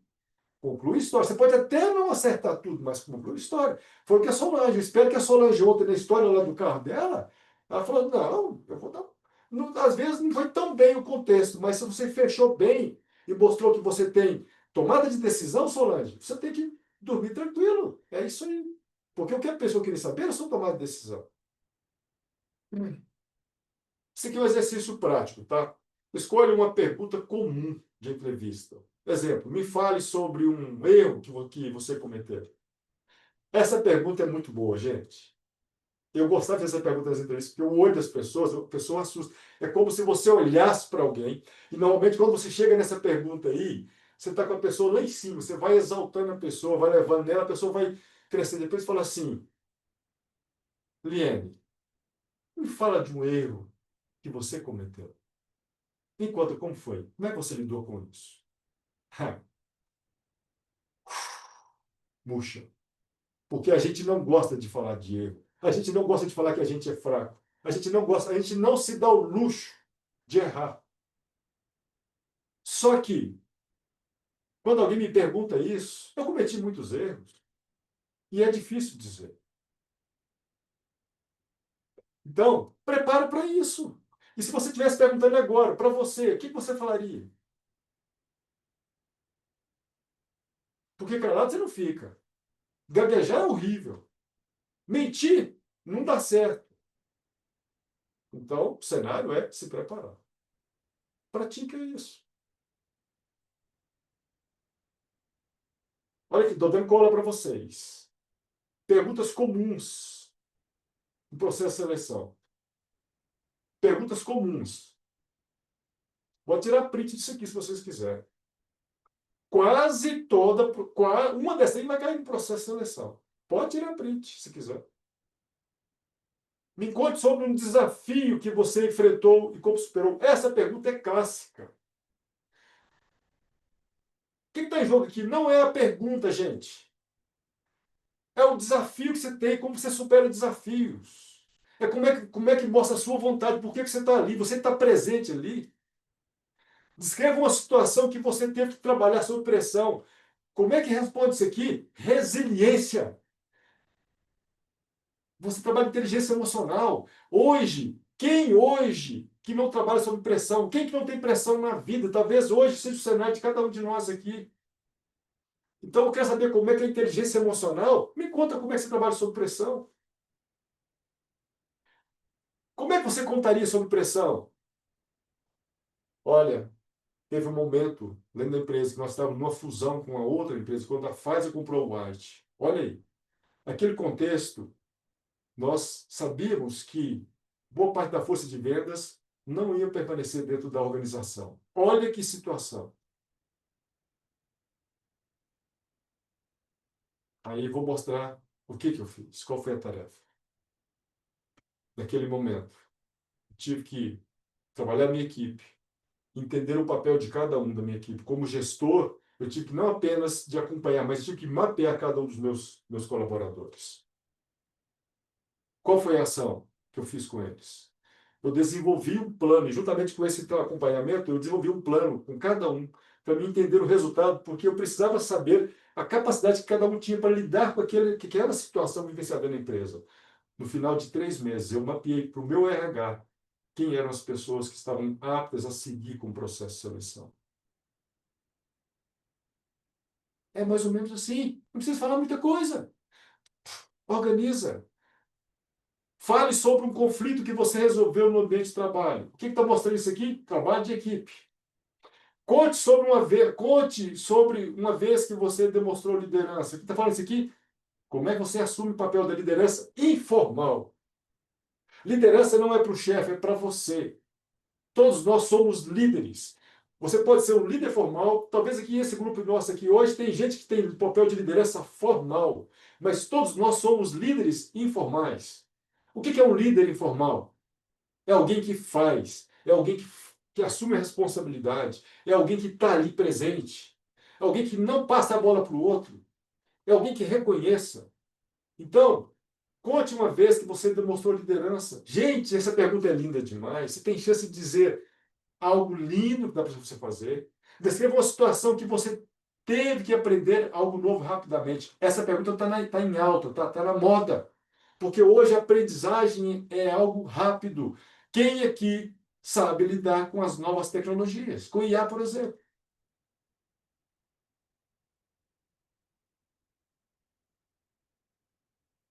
Conclui a história. Você pode até não acertar tudo, mas conclui a história. Foi o que a Solange. Eu espero que a Solange ontem, na história lá do carro dela, ela falou, não, eu vou dar... Não, às vezes não foi tão bem o contexto, mas se você fechou bem e mostrou que você tem tomada de decisão, Solange, você tem que dormir tranquilo. É isso aí. Porque o que a pessoa queria saber era sua tomada de decisão. Isso aqui é um exercício prático, tá? Escolha uma pergunta comum de entrevista. Exemplo, me fale sobre um erro que você cometeu. Essa pergunta é muito boa, gente. Eu gostava de fazer essa pergunta nas entrevistas, porque o olho das pessoas, a pessoa assusta. É como se você olhasse para alguém, e normalmente quando você chega nessa pergunta aí, você está com a pessoa lá em cima, você vai exaltando a pessoa, vai levando nela, a pessoa vai crescendo. Depois fala assim, Liane, me fala de um erro que você cometeu. Enquanto, como foi? Como é que você lidou com isso? Murcha. Porque a gente não gosta de falar de erro. A gente não gosta de falar que a gente é fraco. A gente não gosta, a gente não se dá o luxo de errar. Só que, quando alguém me pergunta isso, eu cometi muitos erros. E é difícil dizer. Então, prepara para isso. E se você estivesse perguntando agora, para você, o que você falaria? Porque calado você não fica. Gaguejar é horrível. Mentir não dá certo. Então, o cenário é se preparar. Pratica isso. Olha aqui, estou dando cola para vocês. Perguntas comuns no processo de seleção. Perguntas comuns. Vou tirar print disso aqui, se vocês quiserem. Quase toda, uma dessas aí vai cair no processo de seleção. Pode tirar print, se quiser. Me conte sobre um desafio que você enfrentou e como superou. Essa pergunta é clássica. O que está em jogo aqui? Não é a pergunta, gente. É o desafio que você tem, como você supera desafios. É como é que mostra a sua vontade, por que que você está ali, você está presente ali. Descreva uma situação que você teve que trabalhar sob pressão. Como é que responde isso aqui? Resiliência. Você trabalha inteligência emocional. Quem hoje que não trabalha sob pressão? Quem que não tem pressão na vida? Talvez hoje seja o cenário de cada um de nós aqui. Então, eu quero saber como é que é a inteligência emocional. Me conta como é que você trabalha sob pressão. Como é que você contaria sob pressão? Olha, teve um momento dentro da empresa que nós estávamos numa fusão com a outra empresa, quando a Pfizer comprou o White. Olha aí, naquele contexto, nós sabíamos que boa parte da força de vendas não ia permanecer dentro da organização. Olha que situação. Aí vou mostrar o que eu fiz, qual foi a tarefa. Naquele momento, tive que trabalhar a minha equipe, entender o papel de cada um da minha equipe. Como gestor, eu tive que não apenas de acompanhar, mas tive que mapear cada um dos meus colaboradores. Qual foi a ação que eu fiz com eles? Eu desenvolvi um plano, e juntamente com esse acompanhamento, eu desenvolvi um plano com cada um, para me entender o resultado, porque eu precisava saber a capacidade que cada um tinha para lidar com aquela situação vivenciada na empresa. No final de 3 meses, eu mapeei para o meu RH quem eram as pessoas que estavam aptas a seguir com o processo de seleção. É mais ou menos assim. Não precisa falar muita coisa. Organiza. Fale sobre um conflito que você resolveu no ambiente de trabalho. O que está mostrando isso aqui? Trabalho de equipe. Conte sobre uma vez que você demonstrou liderança. O que está falando isso aqui? Como é que você assume o papel da liderança informal? Liderança não é para o chefe, é para você. Todos nós somos líderes. Você pode ser um líder formal. Talvez aqui esse grupo nosso aqui hoje tem gente que tem papel de liderança formal. Mas todos nós somos líderes informais. O que é um líder informal? É alguém que faz. É alguém que assume a responsabilidade. É alguém que está ali presente. É alguém que não passa a bola para o outro. É alguém que reconheça. Então, conte uma vez que você demonstrou liderança. Gente, essa pergunta é linda demais. Você tem chance de dizer algo lindo que dá para você fazer. Descreva uma situação que você teve que aprender algo novo rapidamente. Essa pergunta está em alta, está na moda. Porque hoje a aprendizagem é algo rápido. Quem aqui sabe lidar com as novas tecnologias? Com IA, por exemplo.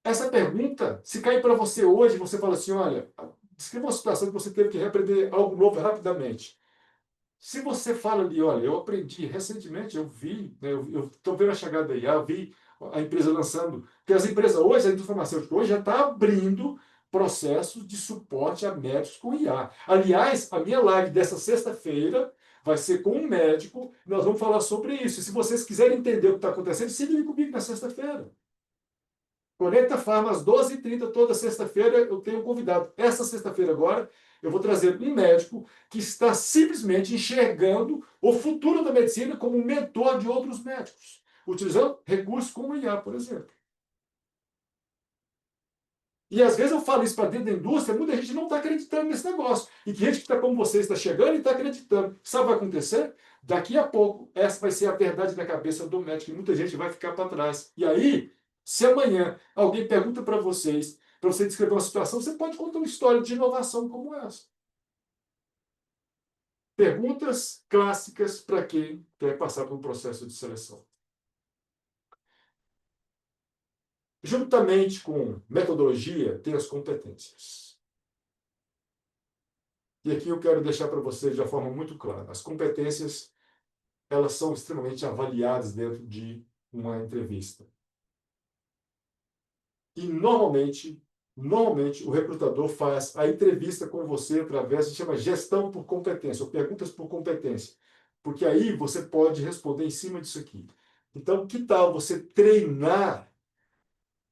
Essa pergunta, se cair para você hoje, você fala assim, olha, descreva uma situação que você teve que reaprender algo novo rapidamente. Se você fala ali, olha, eu aprendi recentemente, eu vi, né, eu estou vendo a chegada da IA, eu vi a empresa lançando, porque as empresas hoje, a indústria farmacêutica hoje já está abrindo processos de suporte a médicos com IA. Aliás, a minha live dessa sexta-feira vai ser com um médico, nós vamos falar sobre isso. E se vocês quiserem entender o que está acontecendo, se ligue comigo na sexta-feira. Conecta Farma, às 12h30, toda sexta-feira, eu tenho um convidado. Essa sexta-feira agora, eu vou trazer um médico que está simplesmente enxergando o futuro da medicina como um mentor de outros médicos, utilizando recursos como o IA, por exemplo. E às vezes eu falo isso para dentro da indústria, muita gente não está acreditando nesse negócio. E que gente que está como você está chegando e está acreditando. Sabe o que vai acontecer? Daqui a pouco, essa vai ser a verdade na cabeça do médico e muita gente vai ficar para trás. E aí, se amanhã alguém pergunta para vocês, para você descrever uma situação, você pode contar uma história de inovação como essa. Perguntas clássicas para quem quer passar por um processo de seleção. Juntamente com metodologia, tem as competências. E aqui eu quero deixar para vocês de uma forma muito clara. As competências, elas são extremamente avaliadas dentro de uma entrevista. E normalmente o recrutador faz a entrevista com você através de chama gestão por competência, ou perguntas por competência. Porque aí você pode responder em cima disso aqui. Então, que tal você treinar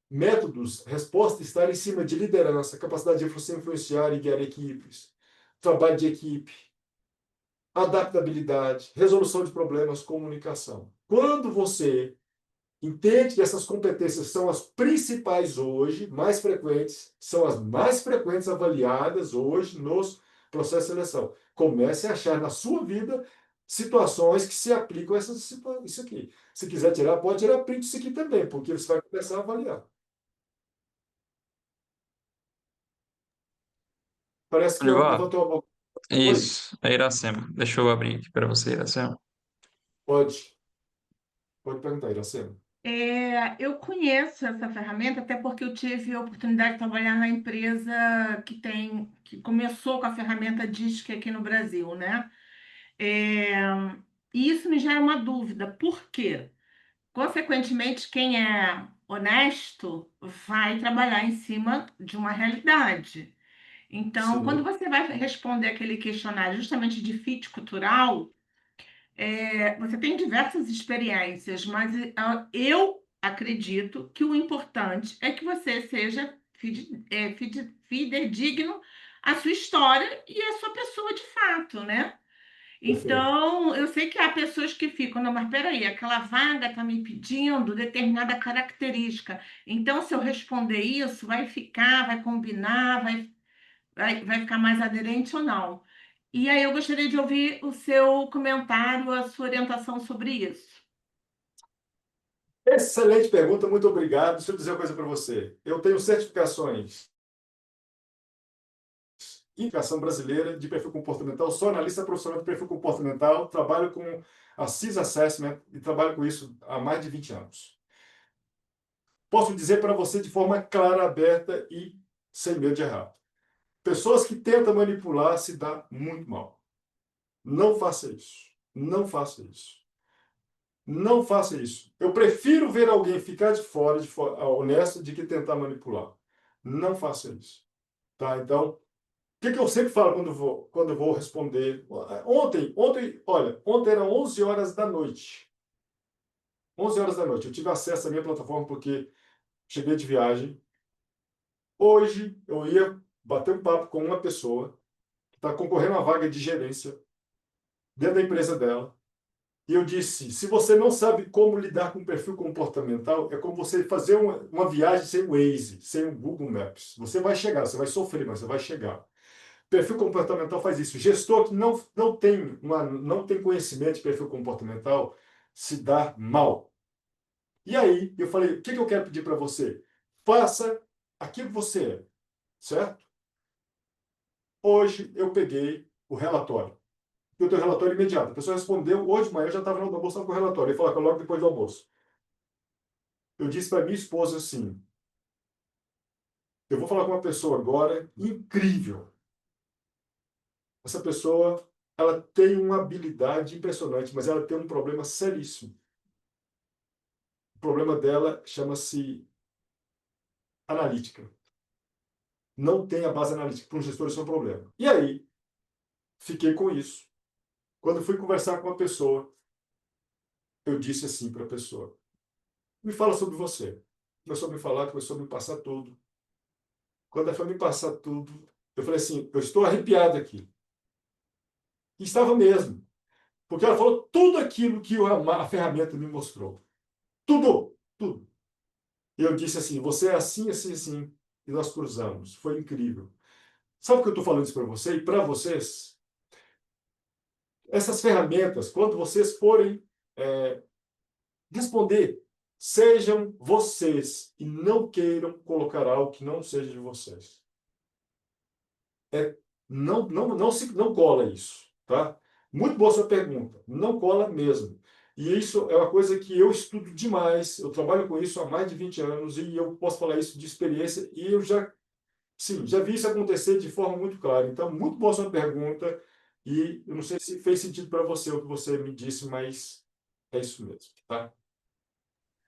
métodos, resposta estar em cima de liderança, capacidade de você influenciar e guiar equipes, trabalho de equipe, adaptabilidade, resolução de problemas, comunicação. Quando você Entende que essas competências são as principais hoje, mais frequentes, são as mais frequentes avaliadas hoje nos processos de seleção. Comece a achar na sua vida situações que se aplicam a isso aqui. Se quiser tirar, pode tirar print disso aqui também, porque você vai começar a avaliar. Parece que Olivar, levantou a mão. Oi, isso, é Iracema. Deixa eu abrir aqui para você, Iracema. pode. Pode perguntar, Iracema. Eu conheço essa ferramenta, até porque eu tive a oportunidade de trabalhar na empresa que começou com a ferramenta DISC aqui no Brasil, né? É, e isso me gera uma dúvida. Por quê? Consequentemente, quem é honesto vai trabalhar em cima de uma realidade. Então, quando Sim, você vai responder aquele questionário justamente de fit cultural, você tem diversas experiências, mas eu acredito que o importante é que você seja fidedigno à sua história e à sua pessoa de fato, né? perfeito. Então, eu sei que há pessoas que ficam, não, mas peraí, aquela vaga está me pedindo determinada característica. Então, se eu responder isso, vai ficar, vai combinar, vai ficar mais aderente ou não. E aí eu gostaria de ouvir o seu comentário, a sua orientação sobre isso. Excelente pergunta, muito obrigado. Deixa eu dizer uma coisa para você. Eu tenho certificações em educação brasileira de perfil comportamental, sou analista profissional de perfil comportamental, trabalho com a CIS Assessment e trabalho com isso há mais de 20 anos. Posso dizer para você de forma clara, aberta e sem medo de errar. Pessoas que tentam manipular se dá muito mal. Não faça isso. Não faça isso. Não faça isso. Eu prefiro ver alguém ficar de fora, honesto, de que tentar manipular. Não faça isso. Tá? Então, o que eu sempre falo quando eu vou responder? Ontem eram 11 horas da noite. 11 horas da noite. Eu tive acesso à minha plataforma porque cheguei de viagem. Hoje eu ia bater um papo com uma pessoa que está concorrendo a uma vaga de gerência dentro da empresa dela. E eu disse, se você não sabe como lidar com perfil comportamental, é como você fazer uma viagem sem o Waze, sem o Google Maps. Você vai chegar, você vai sofrer, mas você vai chegar. Perfil comportamental faz isso. Gestor que não tem conhecimento de perfil comportamental se dá mal. E aí, eu falei, o que eu quero pedir para você? Faça aquilo que você é, certo? Hoje eu peguei o relatório. Eu tenho relatório imediato. A pessoa respondeu, hoje de manhã eu já estava no almoço com o relatório. Ele falou, logo depois do almoço. Eu disse para minha esposa assim, eu vou falar com uma pessoa agora incrível. Essa pessoa, ela tem uma habilidade impressionante, mas ela tem um problema seríssimo. O problema dela chama-se analítica. Não tem a base analítica. Para um gestor isso é um problema. E aí, fiquei com isso. Quando fui conversar com a pessoa, eu disse assim para a pessoa, me fala sobre você. Começou a me falar, começou a me passar tudo. Quando ela foi me passar tudo, eu falei assim, eu estou arrepiado aqui. E estava mesmo. Porque ela falou tudo aquilo que a ferramenta me mostrou. Tudo, tudo. E eu disse assim, você é assim, assim, assim. E nós cruzamos. Foi incrível. Sabe por que eu estou falando isso para você e para vocês? Essas ferramentas, quando vocês forem responder, sejam vocês e não queiram colocar algo que não seja de vocês. Não cola isso, tá? Muito boa sua pergunta. Não cola mesmo. E isso é uma coisa que eu estudo demais. Eu trabalho com isso há mais de 20 anos e eu posso falar isso de experiência e eu já vi isso acontecer de forma muito clara. Então, muito boa sua pergunta e eu não sei se fez sentido para você o que você me disse, mas é isso mesmo, tá?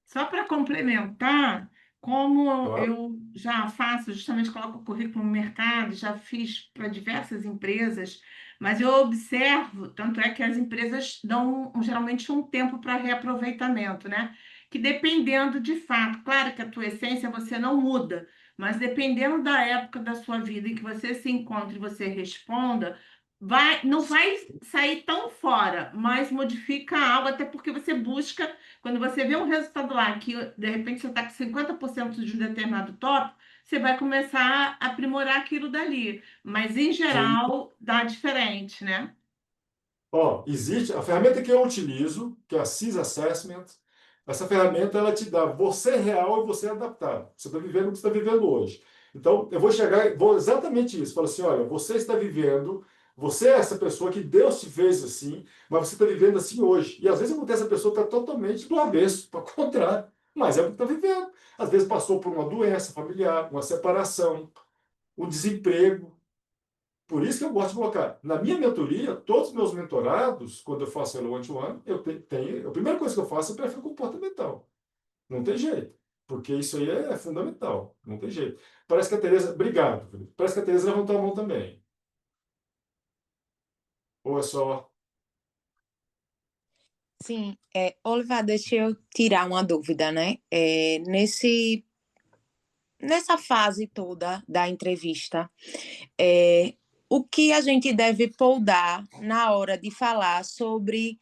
Só para complementar, como Claro. eu já faço, justamente coloco o currículo no mercado, já fiz para diversas empresas, mas eu observo, tanto é que as empresas dão geralmente um tempo para reaproveitamento, né? Que dependendo de fato, claro que a tua essência você não muda, mas dependendo da época da sua vida em que você se encontre e você responda, não vai sair tão fora, mas modifica algo, até porque você busca, quando você vê um resultado lá, que de repente você está com 50% de um determinado tópico, você vai começar a aprimorar aquilo dali. Mas, em Sim. geral, dá diferente, né? Ó, existe a ferramenta que eu utilizo, que é a CIS Assessment. Essa ferramenta ela te dá você real e você adaptado. Você está vivendo o que você está vivendo hoje. Então, eu vou chegar, vou exatamente isso. Falo assim, olha, você está vivendo, você é essa pessoa que Deus te fez assim, mas você está vivendo assim hoje. E às vezes acontece a pessoa está totalmente do avesso, para o contrário. Mas é o que está vivendo. Às vezes passou por uma doença familiar, uma separação, um desemprego. Por isso que eu gosto de colocar. Na minha mentoria, todos os meus mentorados, quando eu faço ela one-to-one, a primeira coisa que eu faço é perfil comportamental. Não tem jeito. Porque isso aí é fundamental. Não tem jeito. Parece que a Tereza. Obrigado, Felipe. Parece que a Tereza levantou a mão também. Ou é só. Sim, Oliver, deixa eu tirar uma dúvida, né? Nessa fase toda da entrevista, é, o que a gente deve poldar na hora de falar sobre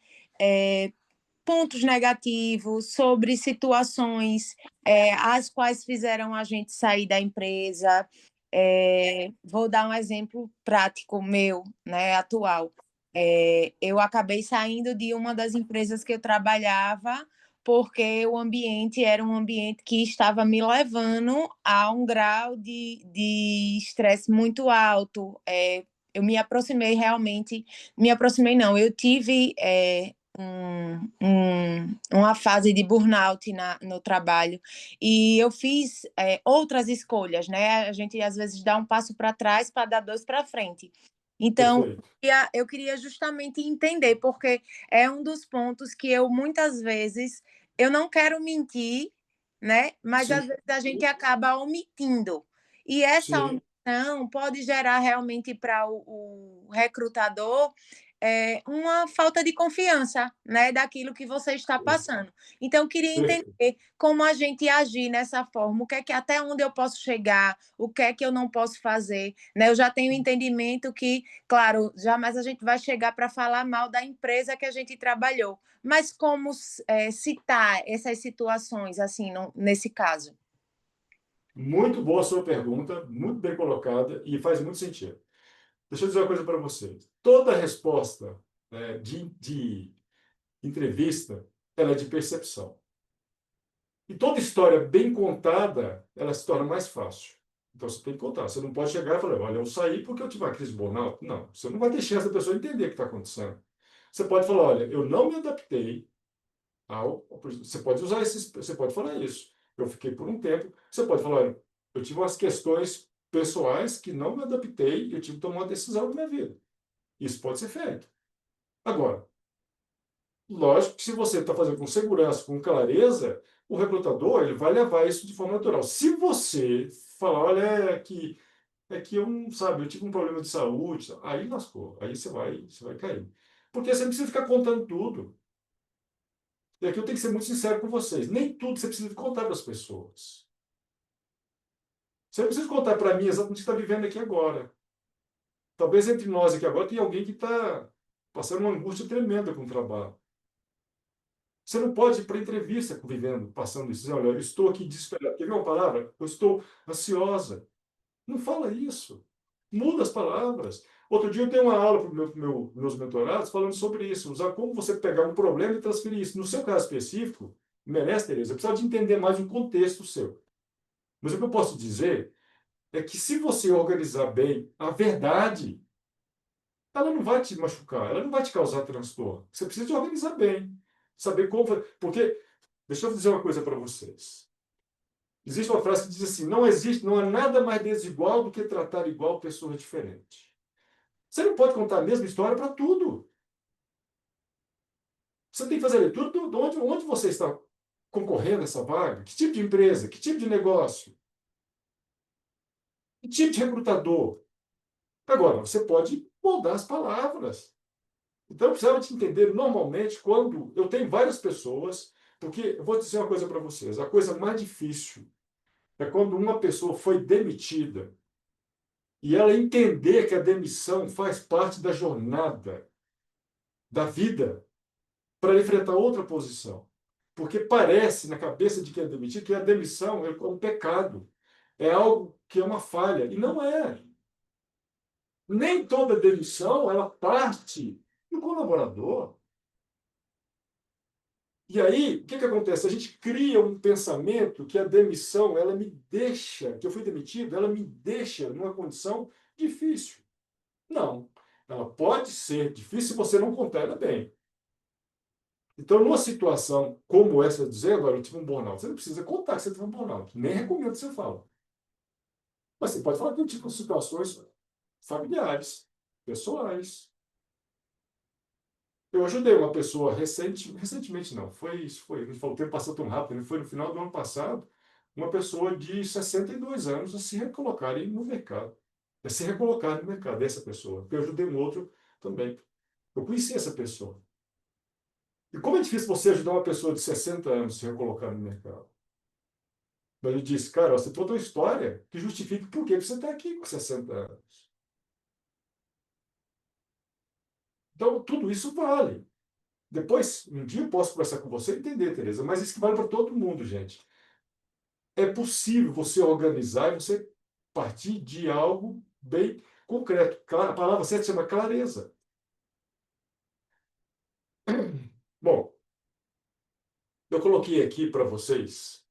pontos negativos, sobre situações as quais fizeram a gente sair da empresa. Vou dar um exemplo prático meu, né, atual. Eu acabei saindo de uma das empresas que eu trabalhava porque o ambiente era um ambiente que estava me levando a um grau de estresse muito alto. Eu me aproximei realmente, me aproximei não, eu tive uma fase de burnout no trabalho e eu fiz outras escolhas, né? A gente às vezes dá um passo para trás para dar dois para frente. Então, Perfeito. eu queria justamente entender, porque é um dos pontos que eu muitas vezes eu não quero mentir, né? Mas Sim, às vezes a gente acaba omitindo. E essa sim. omissão pode gerar realmente para o recrutador uma falta de confiança, né, daquilo que você está passando. Então, eu queria Perfeito. entender como a gente agir nessa forma, o que é que até onde eu posso chegar, o que é que eu não posso fazer, né? Eu já tenho entendimento que, claro, jamais a gente vai chegar para falar mal da empresa que a gente trabalhou, mas como citar essas situações assim, nesse caso? Muito boa a sua pergunta, muito bem colocada e faz muito sentido. Deixa eu dizer uma coisa para vocês. Toda resposta de entrevista, ela é de percepção. E toda história bem contada, ela se torna mais fácil. Então você tem que contar. Você não pode chegar e falar, olha, eu saí porque eu tive uma crise de burnout. Não, você não vai ter chance da pessoa entender o que está acontecendo. Você pode falar, olha, eu não me adaptei ao. Você pode usar esses. Você pode falar isso. Eu fiquei por um tempo. Você pode falar, olha, eu tive umas questões pessoais que não me adaptei e eu tive que tomar uma decisão na minha vida. Isso pode ser feito. Agora, lógico que se você está fazendo com segurança, com clareza, o recrutador ele vai levar isso de forma natural. Se você falar, olha, é que eu não sabe, eu tive um problema de saúde, aí lascou, aí você vai cair. Porque você não precisa ficar contando tudo. E aqui eu tenho que ser muito sincero com vocês. Nem tudo você precisa contar para as pessoas. Você não precisa contar para mim exatamente o que está vivendo aqui agora. Talvez entre nós aqui agora tenha alguém que está passando uma angústia tremenda com o trabalho. Você não pode ir para entrevista vivendo, passando isso. Dizer, olha, eu estou aqui desesperado. Quer ver uma palavra? Eu estou ansiosa. Não fala isso. Muda as palavras. Outro dia eu dei uma aula para meus mentorados falando sobre isso. Usar como você pegar um problema e transferir isso. No seu caso específico, merece, Tereza, eu precisava de entender mais um contexto seu. Mas o que eu posso dizer é que se você organizar bem a verdade, ela não vai te machucar, ela não vai te causar transtorno. Você precisa de organizar bem. Saber como. Porque, deixa eu dizer uma coisa para vocês. Existe uma frase que diz assim: não há nada mais desigual do que tratar igual pessoas diferentes. Você não pode contar a mesma história para tudo. Você tem que fazer tudo de onde você está concorrendo a essa vaga, que tipo de empresa, que tipo de negócio, que tipo de recrutador. Agora, você pode moldar as palavras. Então, eu precisava te entender, normalmente, quando eu tenho várias pessoas, porque eu vou dizer uma coisa para vocês, a coisa mais difícil é quando uma pessoa foi demitida e ela entender que a demissão faz parte da jornada da vida para enfrentar outra posição. Porque parece, na cabeça de quem é demitido, que a demissão é um pecado, é algo que é uma falha. E não é. Nem toda demissão ela parte do colaborador. E aí, o que acontece? A gente cria um pensamento que a demissão, ela me deixa, que eu fui demitido, ela me deixa numa condição difícil. Não. Ela pode ser difícil se você não contar ela bem. Então, numa situação como essa, dizendo, olha, eu tive um burnout, você não precisa contar que você teve um burnout. Nem recomendo que você fale. Mas você pode falar que eu tive situações familiares, pessoais. Eu ajudei uma pessoa recentemente não, o tempo passou tão rápido, foi no final do ano passado, uma pessoa de 62 anos a se recolocarem no mercado. A se recolocar no mercado, essa pessoa. Eu ajudei um outro também. Eu conheci essa pessoa. E como é difícil você ajudar uma pessoa de 60 anos a se recolocar no mercado? Mas ele disse, cara, você conta uma história que justifique por que você está aqui com 60 anos. Então, tudo isso vale. Depois, um dia eu posso conversar com você e entender, Tereza, mas isso que vale para todo mundo, gente. É possível você organizar e você partir de algo bem concreto. A palavra certa se chama clareza. Bom, eu coloquei aqui para vocês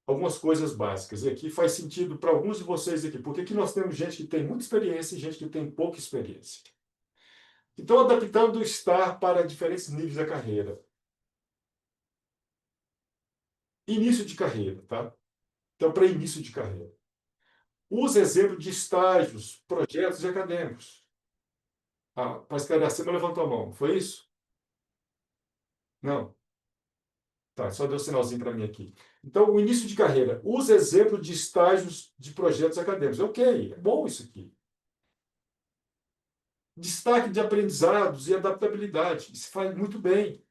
algumas coisas básicas. E aqui faz sentido para alguns de vocês aqui, porque aqui nós temos gente que tem muita experiência e gente que tem pouca experiência. Então, adaptando o estar para diferentes níveis da carreira. Início de carreira, tá? Então, para início de carreira. Use exemplo de estágios, projetos e acadêmicos. Ah, para esclarecer, levantou a mão. Foi isso? Não. Tá, só deu um sinalzinho para mim aqui. Então, o início de carreira. Use exemplo de estágios de projetos acadêmicos. Ok, é bom isso aqui. Destaque de aprendizados e adaptabilidade. Isso faz muito bem.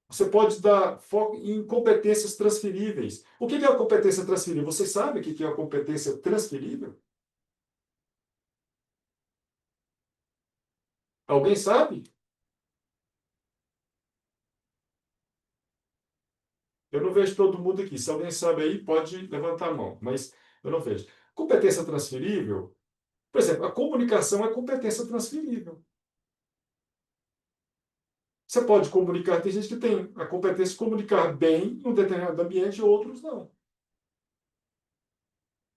Você pode dar foco em competências transferíveis. O que é uma competência transferível? Você sabe o que é uma competência transferível? Alguém sabe? Eu não vejo todo mundo aqui. Se alguém sabe aí, pode levantar a mão, mas eu não vejo. Competência transferível, por exemplo, a comunicação é competência transferível. Você pode comunicar, tem gente que tem a competência de comunicar bem em um determinado ambiente, outros não.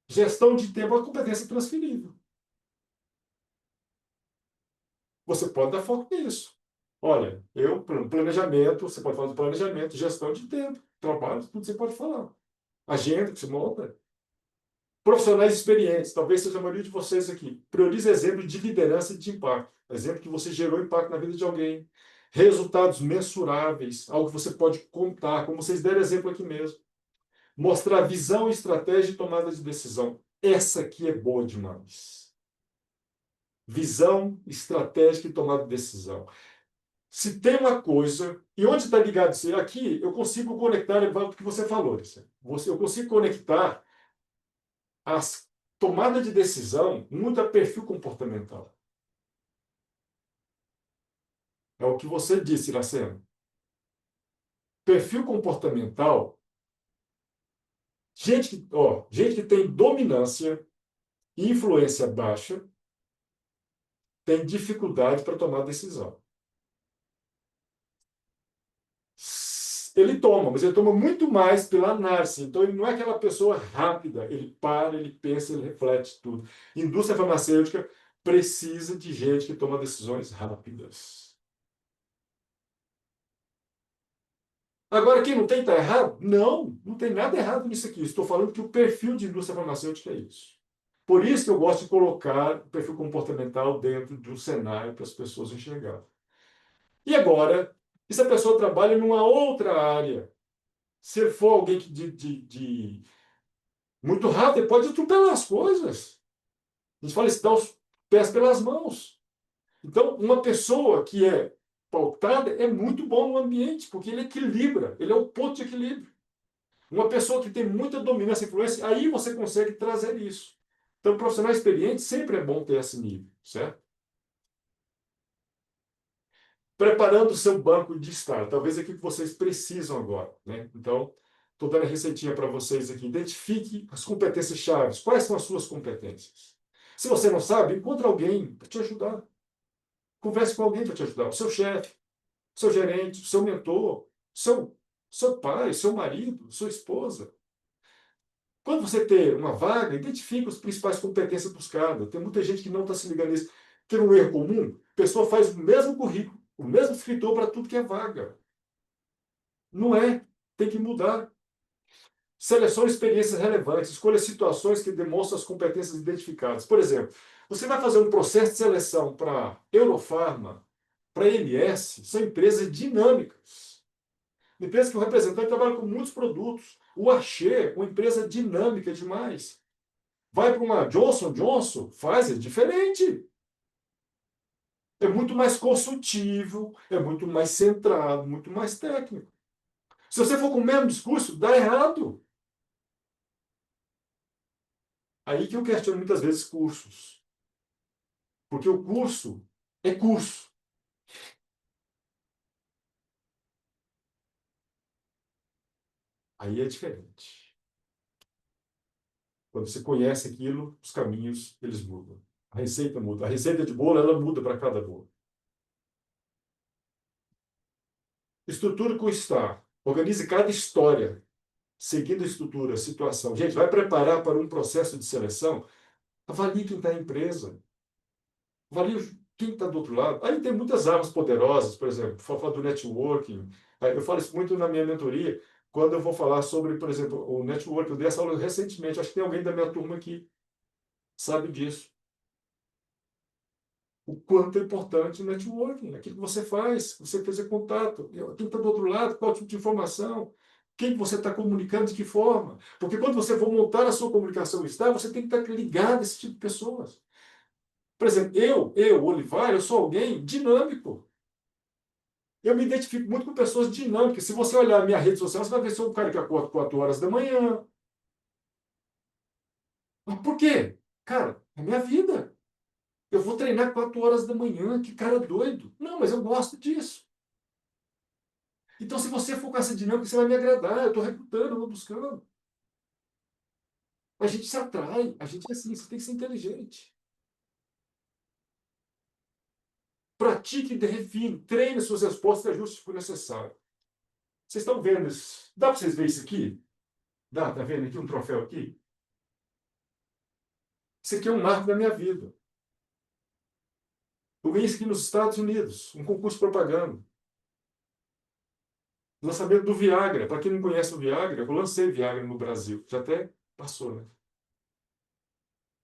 Gestão de tempo é uma competência transferível. Você pode dar foco nisso. Olha, planejamento, você pode falar de planejamento, gestão de tempo, trabalho, tudo você pode falar. Agenda que você monta. Profissionais experientes, talvez seja a maioria de vocês aqui. Priorize exemplos de liderança e de impacto. Exemplo que você gerou impacto na vida de alguém. Resultados mensuráveis, algo que você pode contar, como vocês deram exemplo aqui mesmo. Mostrar visão, estratégia e tomada de decisão. Essa aqui é boa demais. Visão, estratégia e tomada de decisão. Se tem uma coisa, e onde está ligado isso? Aqui eu consigo conectar, o que você falou, eu consigo conectar as tomadas de decisão muito a perfil comportamental. É o que você disse, Iracema. Perfil comportamental, gente que tem dominância e influência baixa, tem dificuldade para tomar decisão. Ele toma, mas ele toma muito mais pela análise. Então, ele não é aquela pessoa rápida. Ele para, ele pensa, ele reflete tudo. Indústria farmacêutica precisa de gente que toma decisões rápidas. Agora, quem não tem está errado? Não, não tem nada errado nisso aqui. Estou falando que o perfil de indústria farmacêutica é isso. Por isso que eu gosto de colocar o perfil comportamental dentro de um cenário para as pessoas enxergarem. E agora, e se a pessoa trabalha numa outra área? Se for alguém muito rápido, ele pode atropelar as coisas. A gente fala isso, dá os pés pelas mãos. Então, uma pessoa que é pautada é muito bom no ambiente, porque ele equilibra, ele é o ponto de equilíbrio. Uma pessoa que tem muita dominância e influência, aí você consegue trazer isso. Então, profissional experiente sempre é bom ter esse nível, certo? Preparando o seu banco de estar. Talvez é aquilo que vocês precisam agora, né? Então, estou dando a receitinha para vocês aqui. Identifique as competências chaves. Quais são as suas competências? Se você não sabe, encontre alguém para te ajudar. Converse com alguém para te ajudar. O seu chefe, o seu gerente, o seu mentor, seu pai, seu marido, sua esposa. Quando você ter uma vaga, identifique as principais competências buscadas. Tem muita gente que não está se ligando nisso. Que é um erro comum, a pessoa faz o mesmo currículo, o mesmo escritor para tudo que é vaga. Não é. Tem que mudar. Selecione experiências relevantes. Escolha situações que demonstram as competências identificadas. Por exemplo, você vai fazer um processo de seleção para Eurofarma, para MS, são empresas dinâmicas. Empresas que o representante trabalha com muitos produtos. O Axê, uma empresa dinâmica demais. Vai para uma Johnson Johnson, Pfizer, diferente. É muito mais consultivo, é muito mais centrado, muito mais técnico. Se você for com o mesmo discurso, dá errado. Aí que eu questiono muitas vezes cursos. Porque o curso é curso. Aí é diferente. Quando você conhece aquilo, os caminhos, eles mudam. A receita muda. A receita de bolo, ela muda para cada bolo. Estrutura com estar. Organize cada história, seguindo a estrutura, a situação. Gente, vai preparar para um processo de seleção? Avalie quem está na empresa. Avalie quem está do outro lado. Aí tem muitas armas poderosas, por exemplo, falar do networking. Eu falo isso muito na minha mentoria, quando eu vou falar sobre, por exemplo, o networking. Eu dei essa aula recentemente, acho que tem alguém da minha turma que sabe disso. O quanto é importante o networking, aquilo que você faz, você fazer contato, quem está do outro lado, qual tipo de informação, quem que você está comunicando, de que forma. Porque quando você for montar a sua comunicação externa, você tem que estar ligado a esse tipo de pessoas. Por exemplo, Olivar, eu sou alguém dinâmico. Eu me identifico muito com pessoas dinâmicas. Se você olhar a minha rede social, você vai ver que eu sou um cara que acorda 4 horas da manhã. Mas por quê? Cara, é minha vida. Eu vou treinar 4 horas da manhã, que cara doido. Não, mas eu gosto disso. Então, se você for com essa dinâmica, você vai me agradar. Eu estou recrutando, eu estou buscando. A gente se atrai, a gente é assim, você tem que ser inteligente. Pratique e define, treine suas respostas e ajuste se for necessário. Vocês estão vendo isso? Dá para vocês verem isso aqui? Dá, tá vendo aqui um troféu aqui? Isso aqui é um marco da minha vida. Eu ganhei isso aqui nos Estados Unidos, um concurso de propaganda. Lançamento do Viagra. Para quem não conhece o Viagra, eu lancei Viagra no Brasil. Já até passou, né?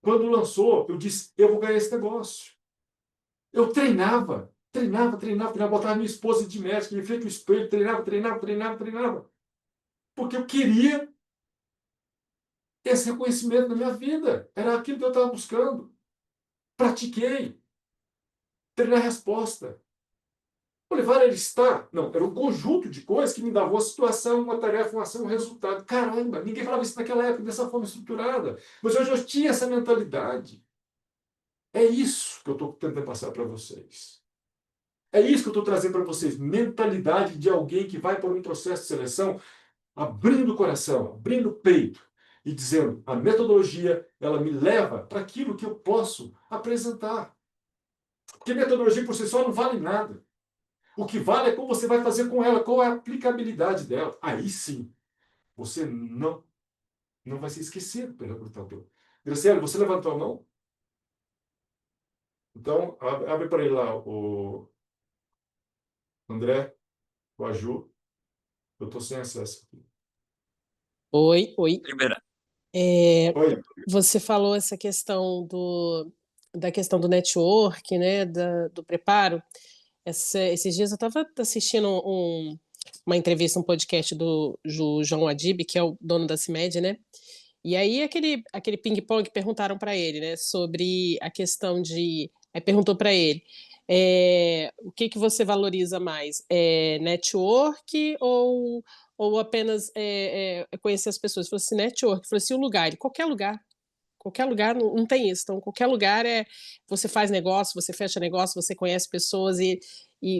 Quando lançou, eu disse, eu vou ganhar esse negócio. Eu treinava, botava minha esposa de médica em frente ao espelho, treinava. Porque eu queria esse reconhecimento na minha vida. Era aquilo que eu estava buscando. Pratiquei. Treinar a resposta. O levar ele está. Não, era um conjunto de coisas que me davam uma situação, uma tarefa, uma ação, um resultado. Caramba, ninguém falava isso naquela época dessa forma estruturada. Mas hoje eu tinha essa mentalidade. É isso que eu estou tentando passar para vocês. É isso que eu estou trazendo para vocês. Mentalidade de alguém que vai para um processo de seleção abrindo o coração, abrindo o peito e dizendo, a metodologia, ela me leva para aquilo que eu posso apresentar. Porque metodologia por si só não vale nada. O que vale é como você vai fazer com ela, qual é a aplicabilidade dela. Aí sim, você não vai ser esquecido pelo recrutador. Graciela, você levantou a mão? Então, abre para ele lá, o André, o Aju. Eu estou sem acesso aqui. Oi. Libera. Oi. Você falou essa questão da questão do network, né, do preparo. Esses dias eu estava assistindo uma entrevista, um podcast do João Adib, que é o dono da CIMED, né? E aí aquele ping-pong perguntaram para ele, né, sobre a questão de... Aí perguntou para ele, o que você valoriza mais? Network ou apenas conhecer as pessoas? Ele falou assim, network. Ele falou assim, o lugar. Ele, qualquer lugar. Qualquer lugar não tem isso. Então, qualquer lugar você faz negócio, você fecha negócio, você conhece pessoas e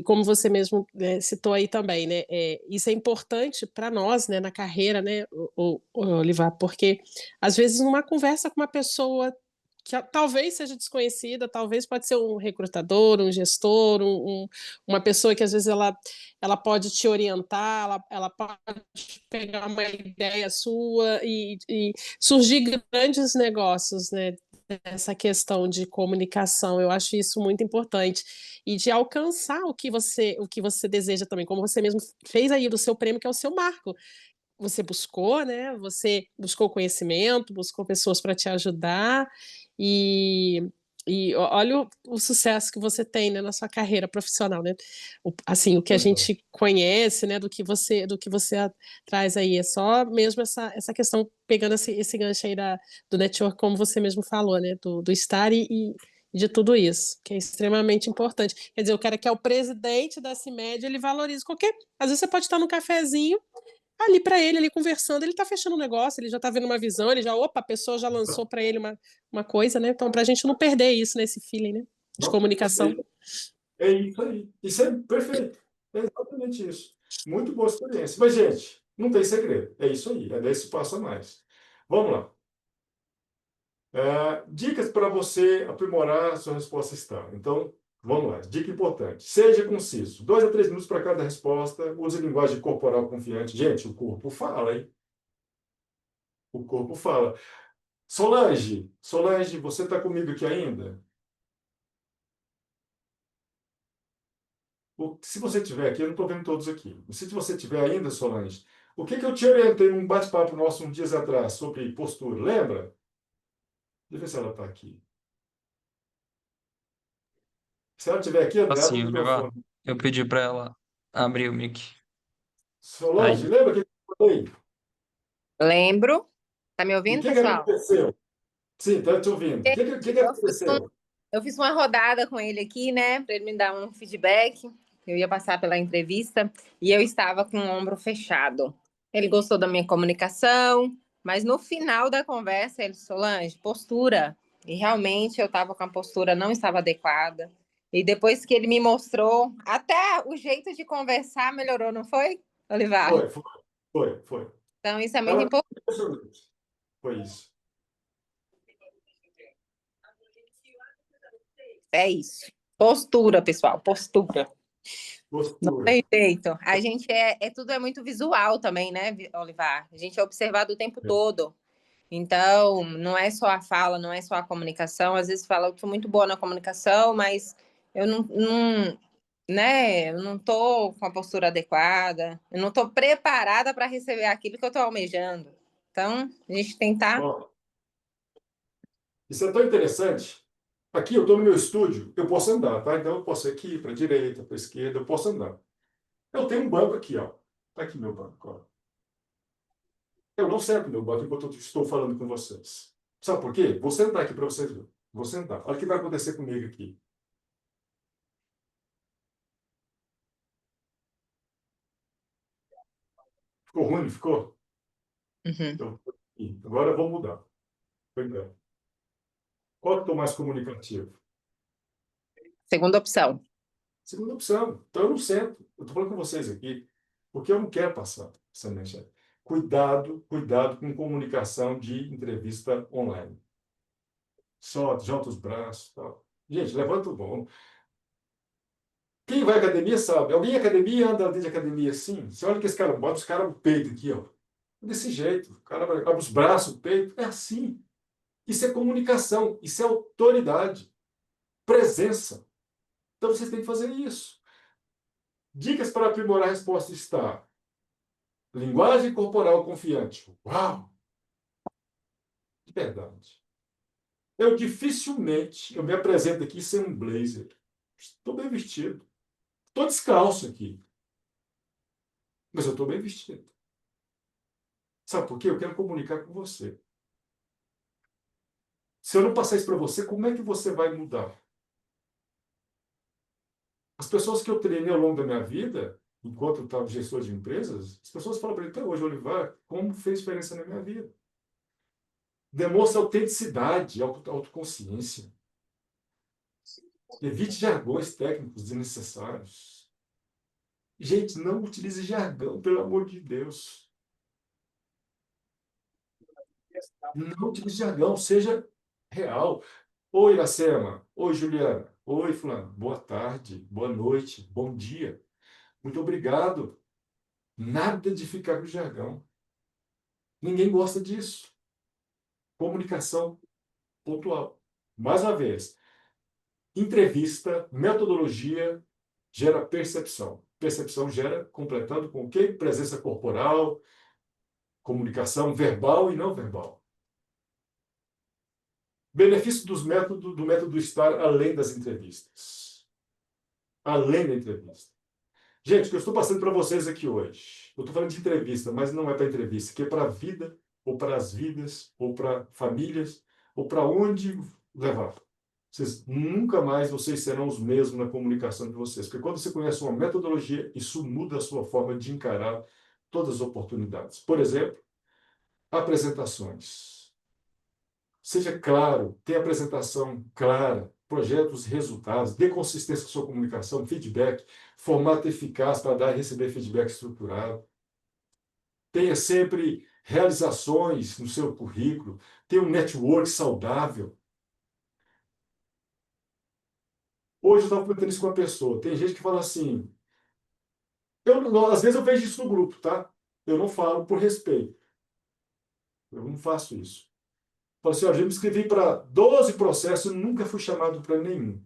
como você mesmo citou aí também, né? Isso é importante para nós, né, na carreira, né, o Olivar, porque às vezes numa conversa com uma pessoa que talvez seja desconhecida, talvez pode ser um recrutador, um gestor, uma pessoa que às vezes ela pode te orientar, ela pode pegar uma ideia sua e surgir grandes negócios, né? Essa questão de comunicação, eu acho isso muito importante e de alcançar o que você deseja também, como você mesmo fez aí do seu prêmio, que é o seu marco. Você buscou, né? Você buscou conhecimento, buscou pessoas para te ajudar e, olha o sucesso que você tem, né, na sua carreira profissional, né? Assim, o que a Pois é. gente conhece, né, do que você traz aí é só mesmo essa questão pegando esse gancho aí do network, como você mesmo falou, né, do estar e de tudo isso, que é extremamente importante. Quer dizer, o cara que é o presidente da CIMED, ele valoriza qualquer. Às vezes você pode estar no cafezinho ali para ele, ali conversando, ele está fechando um negócio, ele já está vendo uma visão, opa, a pessoa já lançou para ele uma coisa, né? Então, para a gente não perder isso nesse feeling, né? De Não, comunicação. perfeito. É isso aí. Isso é perfeito. É exatamente isso. Muito boa experiência. Mas, gente, não tem segredo. É isso aí. É dar esse passo a mais. Vamos lá. Dicas para você aprimorar a sua resposta STAR. Então, vamos lá. Dica importante. Seja conciso. 2 a 3 minutos para cada resposta. Use linguagem corporal confiante. Gente, o corpo fala, hein? O corpo fala. Solange, você está comigo aqui ainda? Se você estiver aqui, eu não estou vendo todos aqui. Se você estiver ainda, Solange, o que eu te orientei num bate-papo nosso uns dias atrás sobre postura? Lembra? Deixa eu ver se ela está aqui. Se ela estiver aqui, André, abre o Assim, Olivar, microfone. eu pedi para ela abrir o mic. Solange, Aí. lembra que eu falei? Lembro. Tá me E o ouvindo, que pessoal? aconteceu? Sim, está te ouvindo. O que Eu fiz, aconteceu? eu fiz uma rodada com ele aqui, né, para ele me dar um feedback. Eu ia passar pela entrevista e eu estava com o ombro fechado. Ele gostou da minha comunicação, mas no final da conversa ele, Solange, postura. E realmente eu estava com a postura não estava adequada. E depois que ele me mostrou, até o jeito de conversar melhorou, não foi, Olivar? Foi. Então isso é muito Ela importante. impressionante. Foi isso. É isso. Postura, pessoal, postura. Não Postura. tem jeito. A gente tudo é muito visual também, né, Olivar? A gente é observado o tempo todo. Então, não é só a fala, não é só a comunicação. Às vezes fala, eu sou muito boa na comunicação, mas eu né, eu não tô com a postura adequada, eu não tô preparada para receber aquilo que eu tô almejando. Então, a gente tentar. Ó, isso é tão interessante. Aqui eu estou no meu estúdio, eu posso andar, tá? Então eu posso ir aqui para a direita, para a esquerda, eu posso andar. Eu tenho um banco aqui, ó. Tá aqui meu banco, ó. Eu não sento no meu banco enquanto eu estou falando com vocês. Sabe por quê? Vou sentar aqui para vocês verem. Vou sentar. Olha o que vai acontecer comigo aqui. Ficou ruim, não ficou? Uhum. Então, agora eu vou mudar. Pois é. Qual que eu estou mais comunicativo? Segunda opção. Segunda opção. Então eu não sento. Eu estou falando com vocês aqui, porque eu não quero passar essa mensagem. Cuidado com comunicação de entrevista online. Só junta os braços, tal. Gente, levanta o bom. Quem vai à academia sabe. Alguém em academia anda dentro de academia assim. Você olha que esse cara bota os caras no peito aqui, ó. Desse jeito. O cara abre os braços, o peito. É assim. Isso é comunicação. Isso é autoridade. Presença. Então vocês têm que fazer isso. Dicas para aprimorar a resposta está. Linguagem corporal confiante. Uau! De verdade. Eu me apresento aqui sem um blazer. Estou bem vestido. Estou descalço aqui. Mas eu estou bem vestido. Sabe por quê? Eu quero comunicar com você. Se eu não passar isso para você, como é que você vai mudar? As pessoas que eu treinei ao longo da minha vida, enquanto eu estava gestor de empresas, as pessoas falam para mim até hoje, Olivar, como fez diferença na minha vida? Demonstre autenticidade, autoconsciência. Evite jargões técnicos desnecessários. Gente, não utilize jargão, pelo amor de Deus. Não utilize jargão, seja real. Oi, Iracema. Oi, Juliana. Oi, fulano. Boa tarde, boa noite, bom dia. Muito obrigado. Nada de ficar com jargão. Ninguém gosta disso. Comunicação pontual. Mais uma vez, entrevista, metodologia gera percepção. Percepção gera, completando com o quê? Presença corporal, comunicação verbal e não verbal. Benefício do método estar além das entrevistas. Além da entrevista. Gente, o que eu estou passando para vocês aqui hoje, eu estou falando de entrevista, mas não é para entrevista, que é para a vida, ou para as vidas, ou para famílias, ou para onde levar. Nunca mais vocês serão os mesmos na comunicação de vocês, porque quando você conhece uma metodologia, isso muda a sua forma de encarar todas as oportunidades. Por exemplo, apresentações. Seja claro, tenha apresentação clara, projetos e resultados, dê consistência com sua comunicação, feedback, formato eficaz para dar e receber feedback estruturado. Tenha sempre realizações no seu currículo, tenha um network saudável. Hoje eu estava comentando isso com uma pessoa. Tem gente que fala assim, às vezes eu vejo isso no grupo, tá? Eu não falo por respeito. Eu não faço isso. Falo assim, ó, eu me inscrevi para 12 processos e nunca fui chamado para nenhum.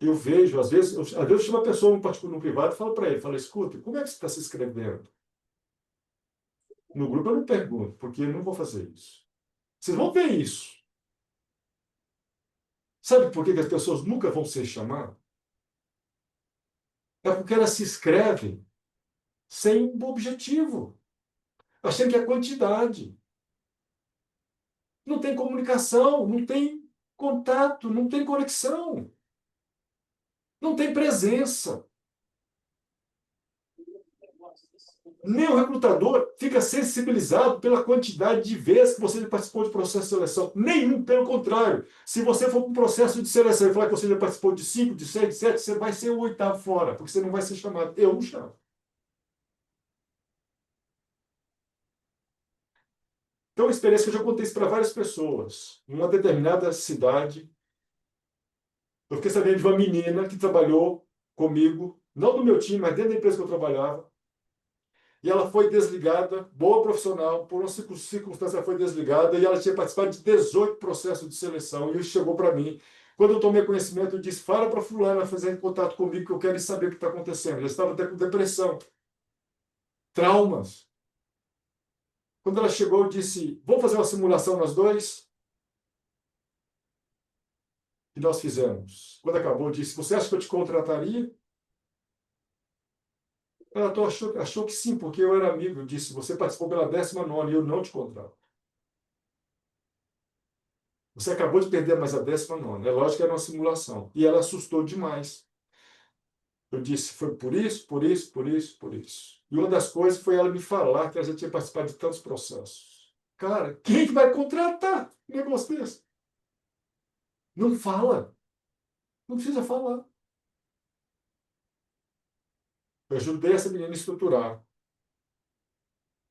Eu vejo, às vezes eu chamo a pessoa no privado e falo para ele, falo, escuta, como é que você está se inscrevendo? No grupo eu não pergunto, porque eu não vou fazer isso. Vocês vão ver isso. Sabe por que as pessoas nunca vão ser chamadas? É porque elas se inscrevem sem um objetivo, achando que é quantidade. Não tem comunicação, não tem contato, não tem conexão, não tem presença. Nem o recrutador fica sensibilizado pela quantidade de vezes que você participou de processo de seleção. Nenhum, pelo contrário. Se você for para um processo de seleção e falar que você já participou de 5, de 6, de 7, você vai ser o 8º fora, porque você não vai ser chamado. Eu não chamo. Então, uma experiência que eu já contei isso para várias pessoas. Em uma determinada cidade, eu fiquei sabendo de uma menina que trabalhou comigo, não do meu time, mas dentro da empresa que eu trabalhava. E ela foi desligada, boa profissional, por uma circunstância ela foi desligada e ela tinha participado de 18 processos de seleção. E isso chegou para mim. Quando eu tomei conhecimento, eu disse, fala para fulana fazer contato comigo que eu quero saber o que está acontecendo. Ela estava até com depressão, traumas. Quando ela chegou, eu disse, vamos fazer uma simulação nós dois? E nós fizemos. Quando acabou, eu disse, você acha que eu te contrataria? Ela achou que sim, porque eu era amigo. Eu disse, você participou pela 19ª e eu não te contrato. Você acabou de perder mais a 19ª. É lógico que era uma simulação. E ela assustou demais. Eu disse, foi por isso, por isso, por isso, por isso. E uma das coisas foi ela me falar que ela já tinha participado de tantos processos. Cara, quem que vai contratar um negócio desse? Não fala. Não precisa falar. Eu ajudei essa menina a estruturar.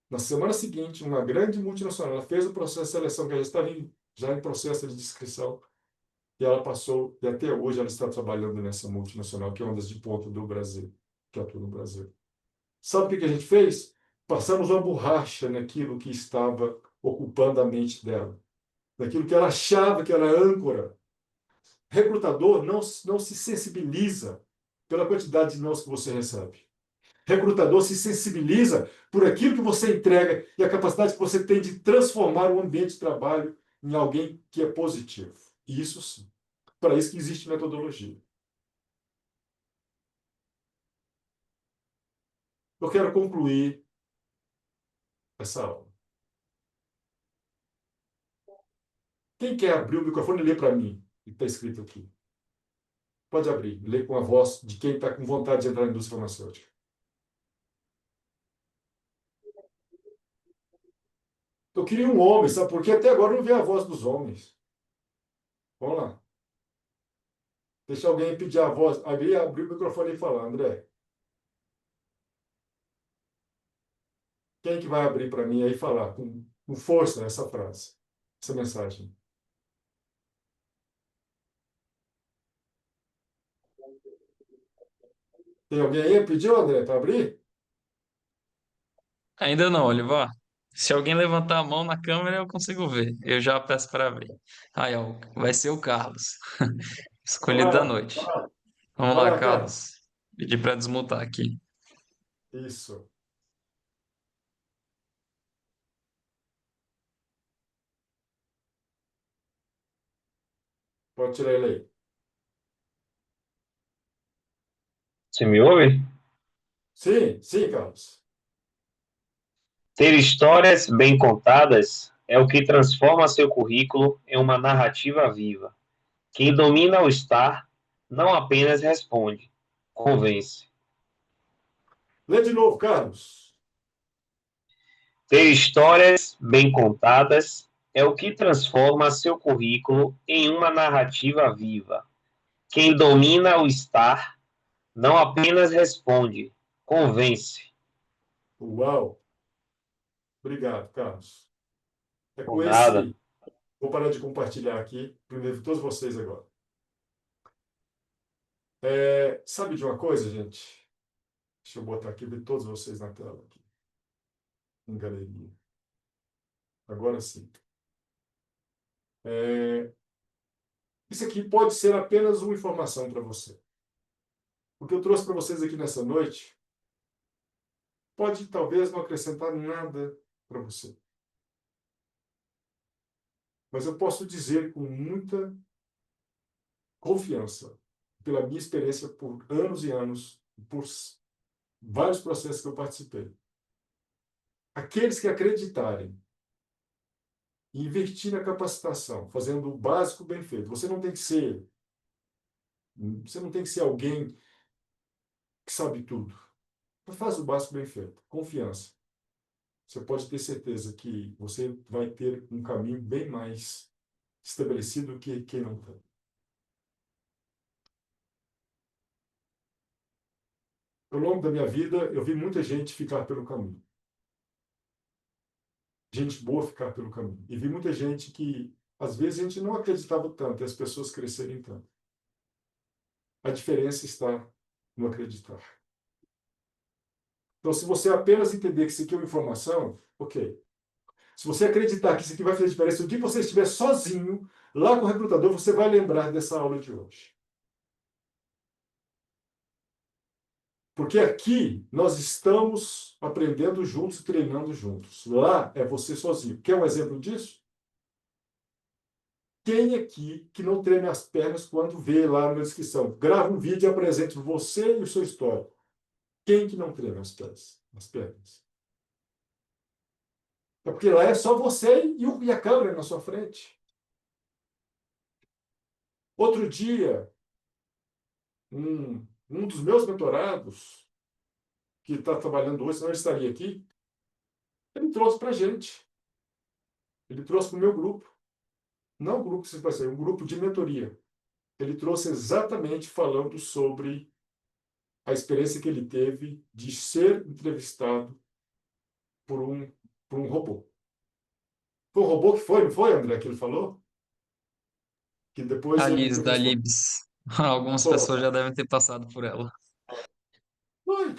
Na semana seguinte, uma grande multinacional, ela fez o processo de seleção, que ela estava já em processo de inscrição, e ela passou, e até hoje ela está trabalhando nessa multinacional, que é uma das de ponta do Brasil, que atua no Brasil. Sabe o que a gente fez? Passamos uma borracha naquilo que estava ocupando a mente dela, naquilo que ela achava que era âncora. Recrutador não se sensibiliza pela quantidade de nãos que você recebe. Recrutador se sensibiliza por aquilo que você entrega e a capacidade que você tem de transformar o ambiente de trabalho em alguém que é positivo. Isso sim. Para isso que existe metodologia. Eu quero concluir essa aula. Quem quer abrir o microfone e ler para mim o que está escrito aqui? Pode abrir, ler com a voz de quem está com vontade de entrar na indústria farmacêutica. Eu queria um homem, sabe? Porque até agora eu não vi a voz dos homens. Vamos lá. Deixa alguém pedir a voz. Abrir o microfone e falar, André. Quem que vai abrir para mim aí e falar com força essa frase, essa mensagem? Tem alguém aí? Pediu, André, para abrir? Ainda não, Olivar. Se alguém levantar a mão na câmera, eu consigo ver. Eu já peço para abrir. Aí, ó, vai ser o Carlos, Vai escolhido da lá, noite. Vamos vai lá, lá, cara. Carlos. Pedi para desmutar aqui. Isso. Pode tirar ele aí. Você me ouve? Sim, sim, Carlos. Ter histórias bem contadas é o que transforma seu currículo em uma narrativa viva. Quem domina o estar não apenas responde, convence. Lê de novo, Carlos. Ter histórias bem contadas é o que transforma seu currículo em uma narrativa viva. Quem domina o estar não apenas responde, convence. Uau. Obrigado, Carlos. É Por com nada. esse. Vou parar de compartilhar aqui, primeiro todos vocês agora. Sabe de uma coisa, gente? Deixa eu botar aqui, ver todos vocês na tela, aqui, em galeria. Agora sim. É, Isso aqui pode ser apenas uma informação para você. O que eu trouxe para vocês aqui nessa noite pode talvez não acrescentar nada para você. Mas eu posso dizer com muita confiança, pela minha experiência por anos e anos, por vários processos que eu participei. Aqueles que acreditarem e investir na capacitação, fazendo o básico bem feito. Você não tem que ser alguém que sabe tudo. Mas faz o básico bem feito. Confiança. Você pode ter certeza que você vai ter um caminho bem mais estabelecido que quem não tem. Ao longo da minha vida, eu vi muita gente ficar pelo caminho. Gente boa ficar pelo caminho. E vi muita gente que, às vezes, a gente não acreditava tanto e as pessoas crescerem tanto. A diferença está no acreditar. Então, se você apenas entender que isso aqui é uma informação, ok. Se você acreditar que isso aqui vai fazer diferença, o dia que você estiver sozinho, lá com o recrutador, você vai lembrar dessa aula de hoje. Porque aqui nós estamos aprendendo juntos e treinando juntos. Lá é você sozinho. Quer um exemplo disso? Quem aqui que não treme as pernas quando vê lá na descrição? Grava um vídeo e apresente você e o seu histórico. Quem que não treme as pernas? É porque lá é só você e a câmera na sua frente. Outro dia, um dos meus mentorados, que está trabalhando hoje, senão ele estaria aqui, ele trouxe para a gente. Ele trouxe para o meu grupo. Não um grupo que vai ser, um grupo de mentoria. Ele trouxe exatamente falando sobre a experiência que ele teve de ser entrevistado por um robô. Foi um robô que foi, não foi, André, que ele falou? Que depois A ele Liz da entrevistou. Libs. Algumas Pô, pessoas já devem ter passado por ela. foi.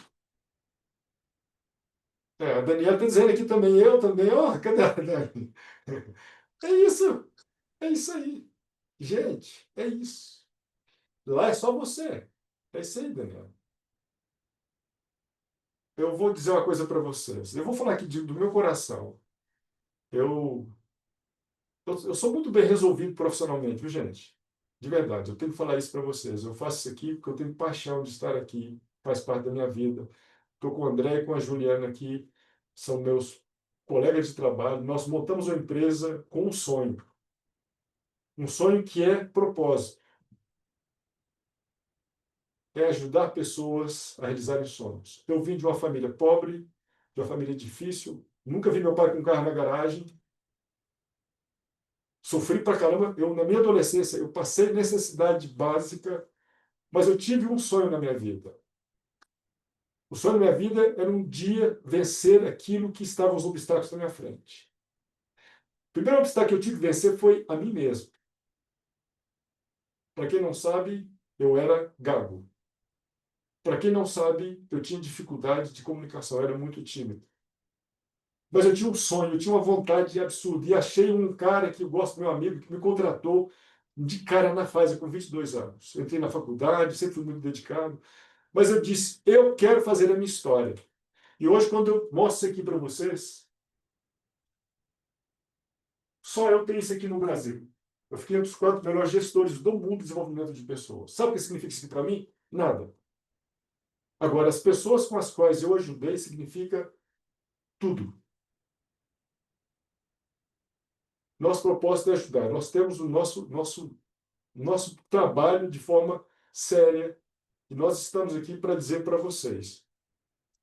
A Daniela está dizendo aqui também, eu também. Oh, cadê a Dani? É isso. É isso aí. Gente, é isso. Lá é só você. É isso aí, Daniela. Eu vou dizer uma coisa para vocês. Eu vou falar aqui do meu coração. Eu, eu sou muito bem resolvido profissionalmente, viu, gente? De verdade, eu tenho que falar isso para vocês. Eu faço isso aqui porque eu tenho paixão de estar aqui, faz parte da minha vida. Estou com o André e com a Juliana aqui, são meus colegas de trabalho. Nós montamos uma empresa com um sonho que é propósito, é ajudar pessoas a realizarem sonhos. Eu vim de uma família pobre, de uma família difícil, nunca vi meu pai com um carro na garagem, sofri pra caramba. Eu, na minha adolescência, eu passei necessidade básica, mas eu tive um sonho na minha vida. O sonho da minha vida era um dia vencer aquilo que estava os obstáculos na minha frente. O primeiro obstáculo que eu tive que vencer foi a mim mesmo. Para quem não sabe, eu era gago. Para quem não sabe, eu tinha dificuldade de comunicação, eu era muito tímido. Mas eu tinha um sonho, eu tinha uma vontade absurda. E achei um cara que eu gosto, meu amigo, que me contratou de cara na fase com 22 anos. Eu entrei na faculdade, sempre fui muito dedicado. Mas eu disse, eu quero fazer a minha história. E hoje, quando eu mostro isso aqui para vocês, só eu tenho isso aqui no Brasil. Eu fiquei entre os 4 melhores gestores do mundo de desenvolvimento de pessoas. Sabe o que significa isso para mim? Nada. Agora, as pessoas com as quais eu ajudei significa tudo. Nosso propósito é ajudar. Nós temos o nosso trabalho de forma séria e nós estamos aqui para dizer para vocês,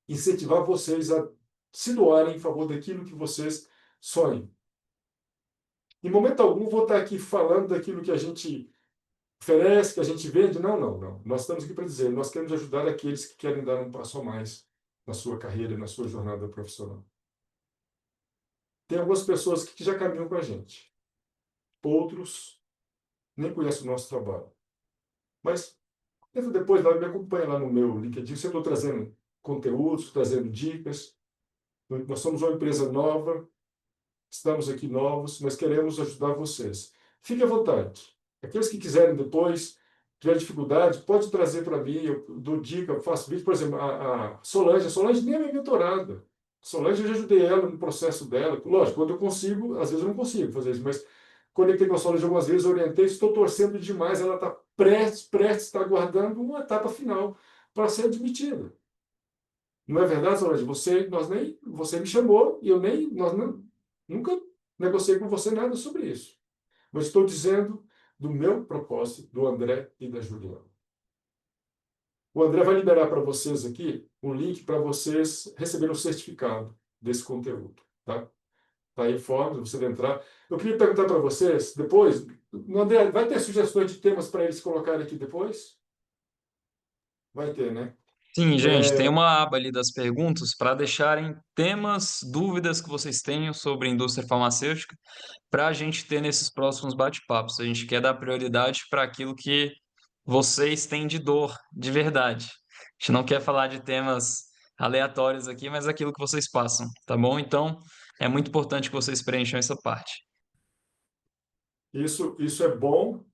incentivar vocês a se doarem em favor daquilo que vocês sonham. Em momento algum vou estar aqui falando daquilo que a gente oferece, que a gente vende. Não, não, não. Nós estamos aqui para dizer, nós queremos ajudar aqueles que querem dar um passo a mais na sua carreira, na sua jornada profissional. Tem algumas pessoas que já caminham com a gente. Outros nem conhecem o nosso trabalho. Mas depois me acompanha lá no meu LinkedIn. Eu estou trazendo conteúdos, trazendo dicas. Nós somos uma empresa nova, estamos aqui novos, mas queremos ajudar vocês. Fique à vontade. Aqueles que quiserem depois, tiver dificuldade, pode trazer para mim, eu dou dica, eu faço vídeo. Por exemplo, a Solange nem é minha mentorada. A Solange, eu já ajudei ela no processo dela. Lógico, quando eu consigo, às vezes eu não consigo fazer isso, mas conectei com a Solange algumas vezes, orientei, estou torcendo demais, ela está prestes, está aguardando uma etapa final para ser admitida. Não é verdade, Solange? Você me chamou e nunca negociei com você nada sobre isso. Mas estou dizendo do meu propósito, do André e da Juliana. O André vai liberar para vocês aqui um link para vocês receberem um certificado desse conteúdo. Tá? Tá aí fora, você entrar. Eu queria perguntar para vocês, depois, André, vai ter sugestões de temas para eles colocarem aqui depois? Vai ter, né? Sim, gente, tem uma aba ali das perguntas para deixarem temas, dúvidas que vocês tenham sobre a indústria farmacêutica para a gente ter nesses próximos bate-papos. A gente quer dar prioridade para aquilo que vocês têm de dor, de verdade. A gente não quer falar de temas aleatórios aqui, mas aquilo que vocês passam, tá bom? Então, é muito importante que vocês preencham essa parte. Isso é bom.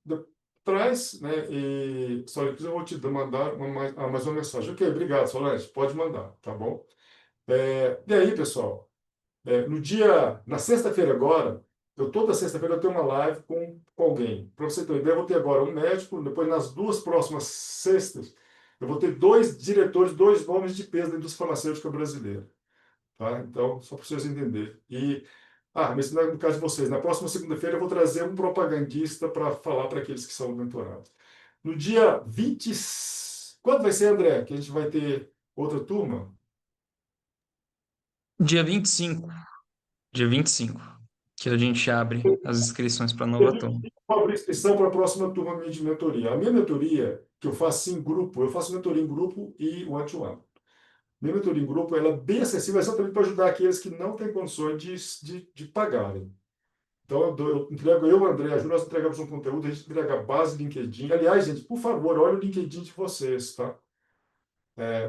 Traz, né? E só eu vou te mandar mais uma mensagem. Ok, obrigado, Solange. Pode mandar, tá bom? E aí, pessoal? Na sexta-feira agora, toda sexta-feira eu tenho uma live com alguém. Para você ter uma ideia, eu vou ter agora um médico, depois nas 2 próximas sextas, eu vou ter 2 diretores, 2 nomes de peso da indústria farmacêutica brasileira. Tá? Então, só para vocês entenderem. Mas no caso de vocês, na próxima segunda-feira eu vou trazer um propagandista para falar para aqueles que são mentorados. No dia 20... Quando vai ser, André, que a gente vai ter outra turma? Dia 25, que a gente abre as inscrições para a nova turma. Vou abrir inscrição para a próxima turma minha de mentoria. A minha mentoria, que eu faço em grupo, eu faço mentoria em grupo e one-to-one. Minha mentoria em grupo ela é bem acessível, exatamente para ajudar aqueles que não têm condições de pagarem. Então, eu entrego, eu, André, a Ju, nós entregamos um conteúdo, a gente entrega a base LinkedIn. Aliás, gente, por favor, olhe o LinkedIn de vocês, tá?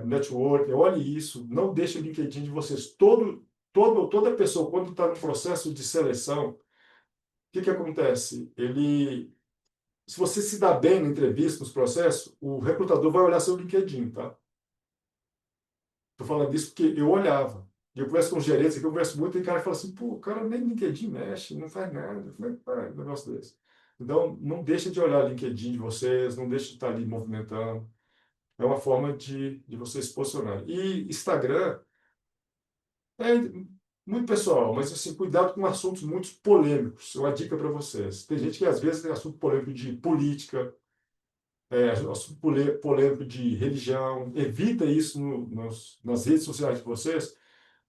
Network, olhe isso, não deixe o LinkedIn de vocês. Toda pessoa, quando está no processo de seleção, o que acontece? Se você se dá bem na entrevista, nos processos, o recrutador vai olhar seu LinkedIn, tá? Estou falando disso porque eu olhava. E eu converso com gerentes aqui, eu converso muito, tem cara que fala assim, pô, o cara nem LinkedIn mexe, não faz nada. Como é que faz um negócio desse? Então, não deixa de olhar o LinkedIn de vocês, não deixa de estar ali movimentando. É uma forma de vocês se posicionarem. E Instagram é muito pessoal, mas assim, cuidado com assuntos muito polêmicos. Uma dica para vocês. Tem gente que às vezes tem assunto polêmico de política, assunto polêmico de religião. Evita isso nas redes sociais de vocês,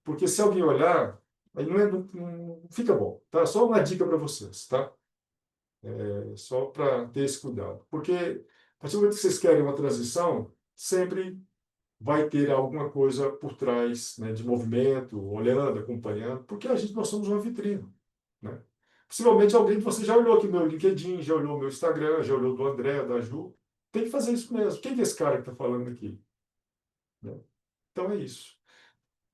porque se alguém olhar, aí não fica bom. Tá? Só uma dica para vocês, tá? Só para ter esse cuidado. Porque a partir do momento que vocês querem uma transição, sempre vai ter alguma coisa por trás, né, de movimento, olhando, acompanhando, porque nós somos uma vitrine, né? Possivelmente alguém de vocês já olhou aqui meu LinkedIn, já olhou meu Instagram, já olhou do André, da Ju. Tem que fazer isso mesmo. Quem que é esse cara que está falando aqui? Né? Então é isso.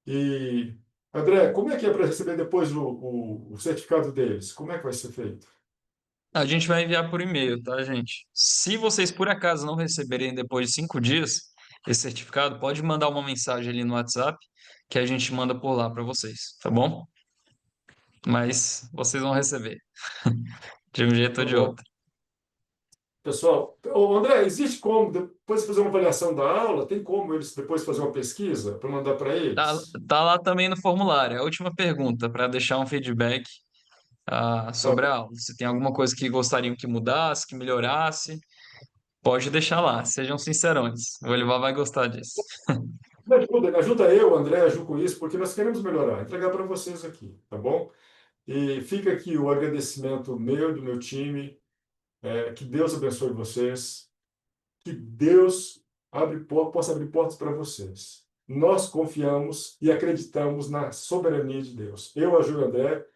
E, André, como é que é para receber depois o certificado deles? Como é que vai ser feito? A gente vai enviar por e-mail, tá, gente? Se vocês por acaso não receberem depois de 5 dias esse certificado, pode mandar uma mensagem ali no WhatsApp que a gente manda por lá para vocês, tá bom? Mas vocês vão receber, de um jeito Tá ou de bom. outro. Pessoal, André, existe como, depois de fazer uma avaliação da aula, tem como eles depois fazer uma pesquisa para mandar para Tá, eles? tá lá também no formulário. É a última pergunta para deixar um feedback Tá sobre bom. a aula. Se tem alguma coisa que gostariam que mudasse, que melhorasse, pode deixar lá. Sejam sincerões. O Olivar vai gostar disso. Me ajuda eu, André, a Ju com isso, porque nós queremos melhorar, entregar para vocês aqui, tá bom? E fica aqui o agradecimento meu, do meu time, que Deus abençoe vocês, que Deus possa abrir portas para vocês. Nós confiamos e acreditamos na soberania de Deus. Eu, a Ju e o André,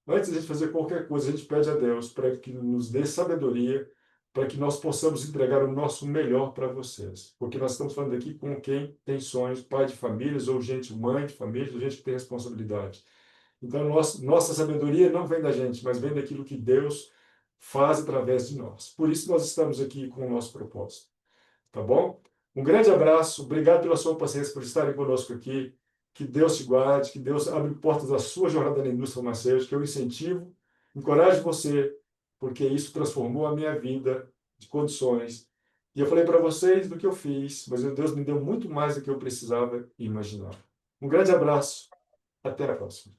antes de a gente fazer qualquer coisa, a gente pede a Deus para que nos dê sabedoria, para que nós possamos entregar o nosso melhor para vocês. Porque nós estamos falando aqui com quem tem sonhos, pai de famílias, ou gente, mãe de famílias, ou gente que tem responsabilidade. Então, nossa sabedoria não vem da gente, mas vem daquilo que Deus faz através de nós. Por isso, nós estamos aqui com o nosso propósito. Tá bom? Um grande abraço, obrigado pela sua paciência, por estarem conosco aqui. Que Deus te guarde, que Deus abra portas da sua jornada na indústria farmacêutica. Eu incentivo, encorajo você, porque isso transformou a minha vida de condições. E eu falei para vocês do que eu fiz, mas Deus me deu muito mais do que eu precisava e imaginava. Um grande abraço, até a próxima.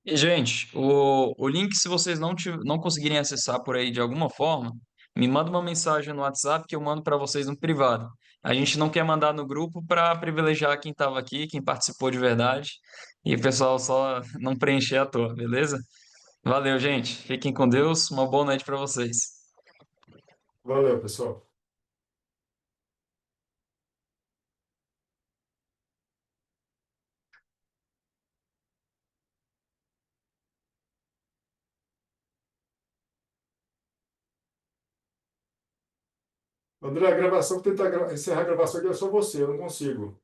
E, gente, o link, se vocês não conseguirem acessar por aí de alguma forma, me manda uma mensagem no WhatsApp que eu mando para vocês no privado. A gente não quer mandar no grupo para privilegiar quem estava aqui, quem participou de verdade, e o pessoal só não preencher à toa, beleza? Valeu, gente. Fiquem com Deus. Uma boa noite para vocês. Valeu, pessoal. André, a gravação, tentar encerrar a gravação aqui é só você, eu não consigo.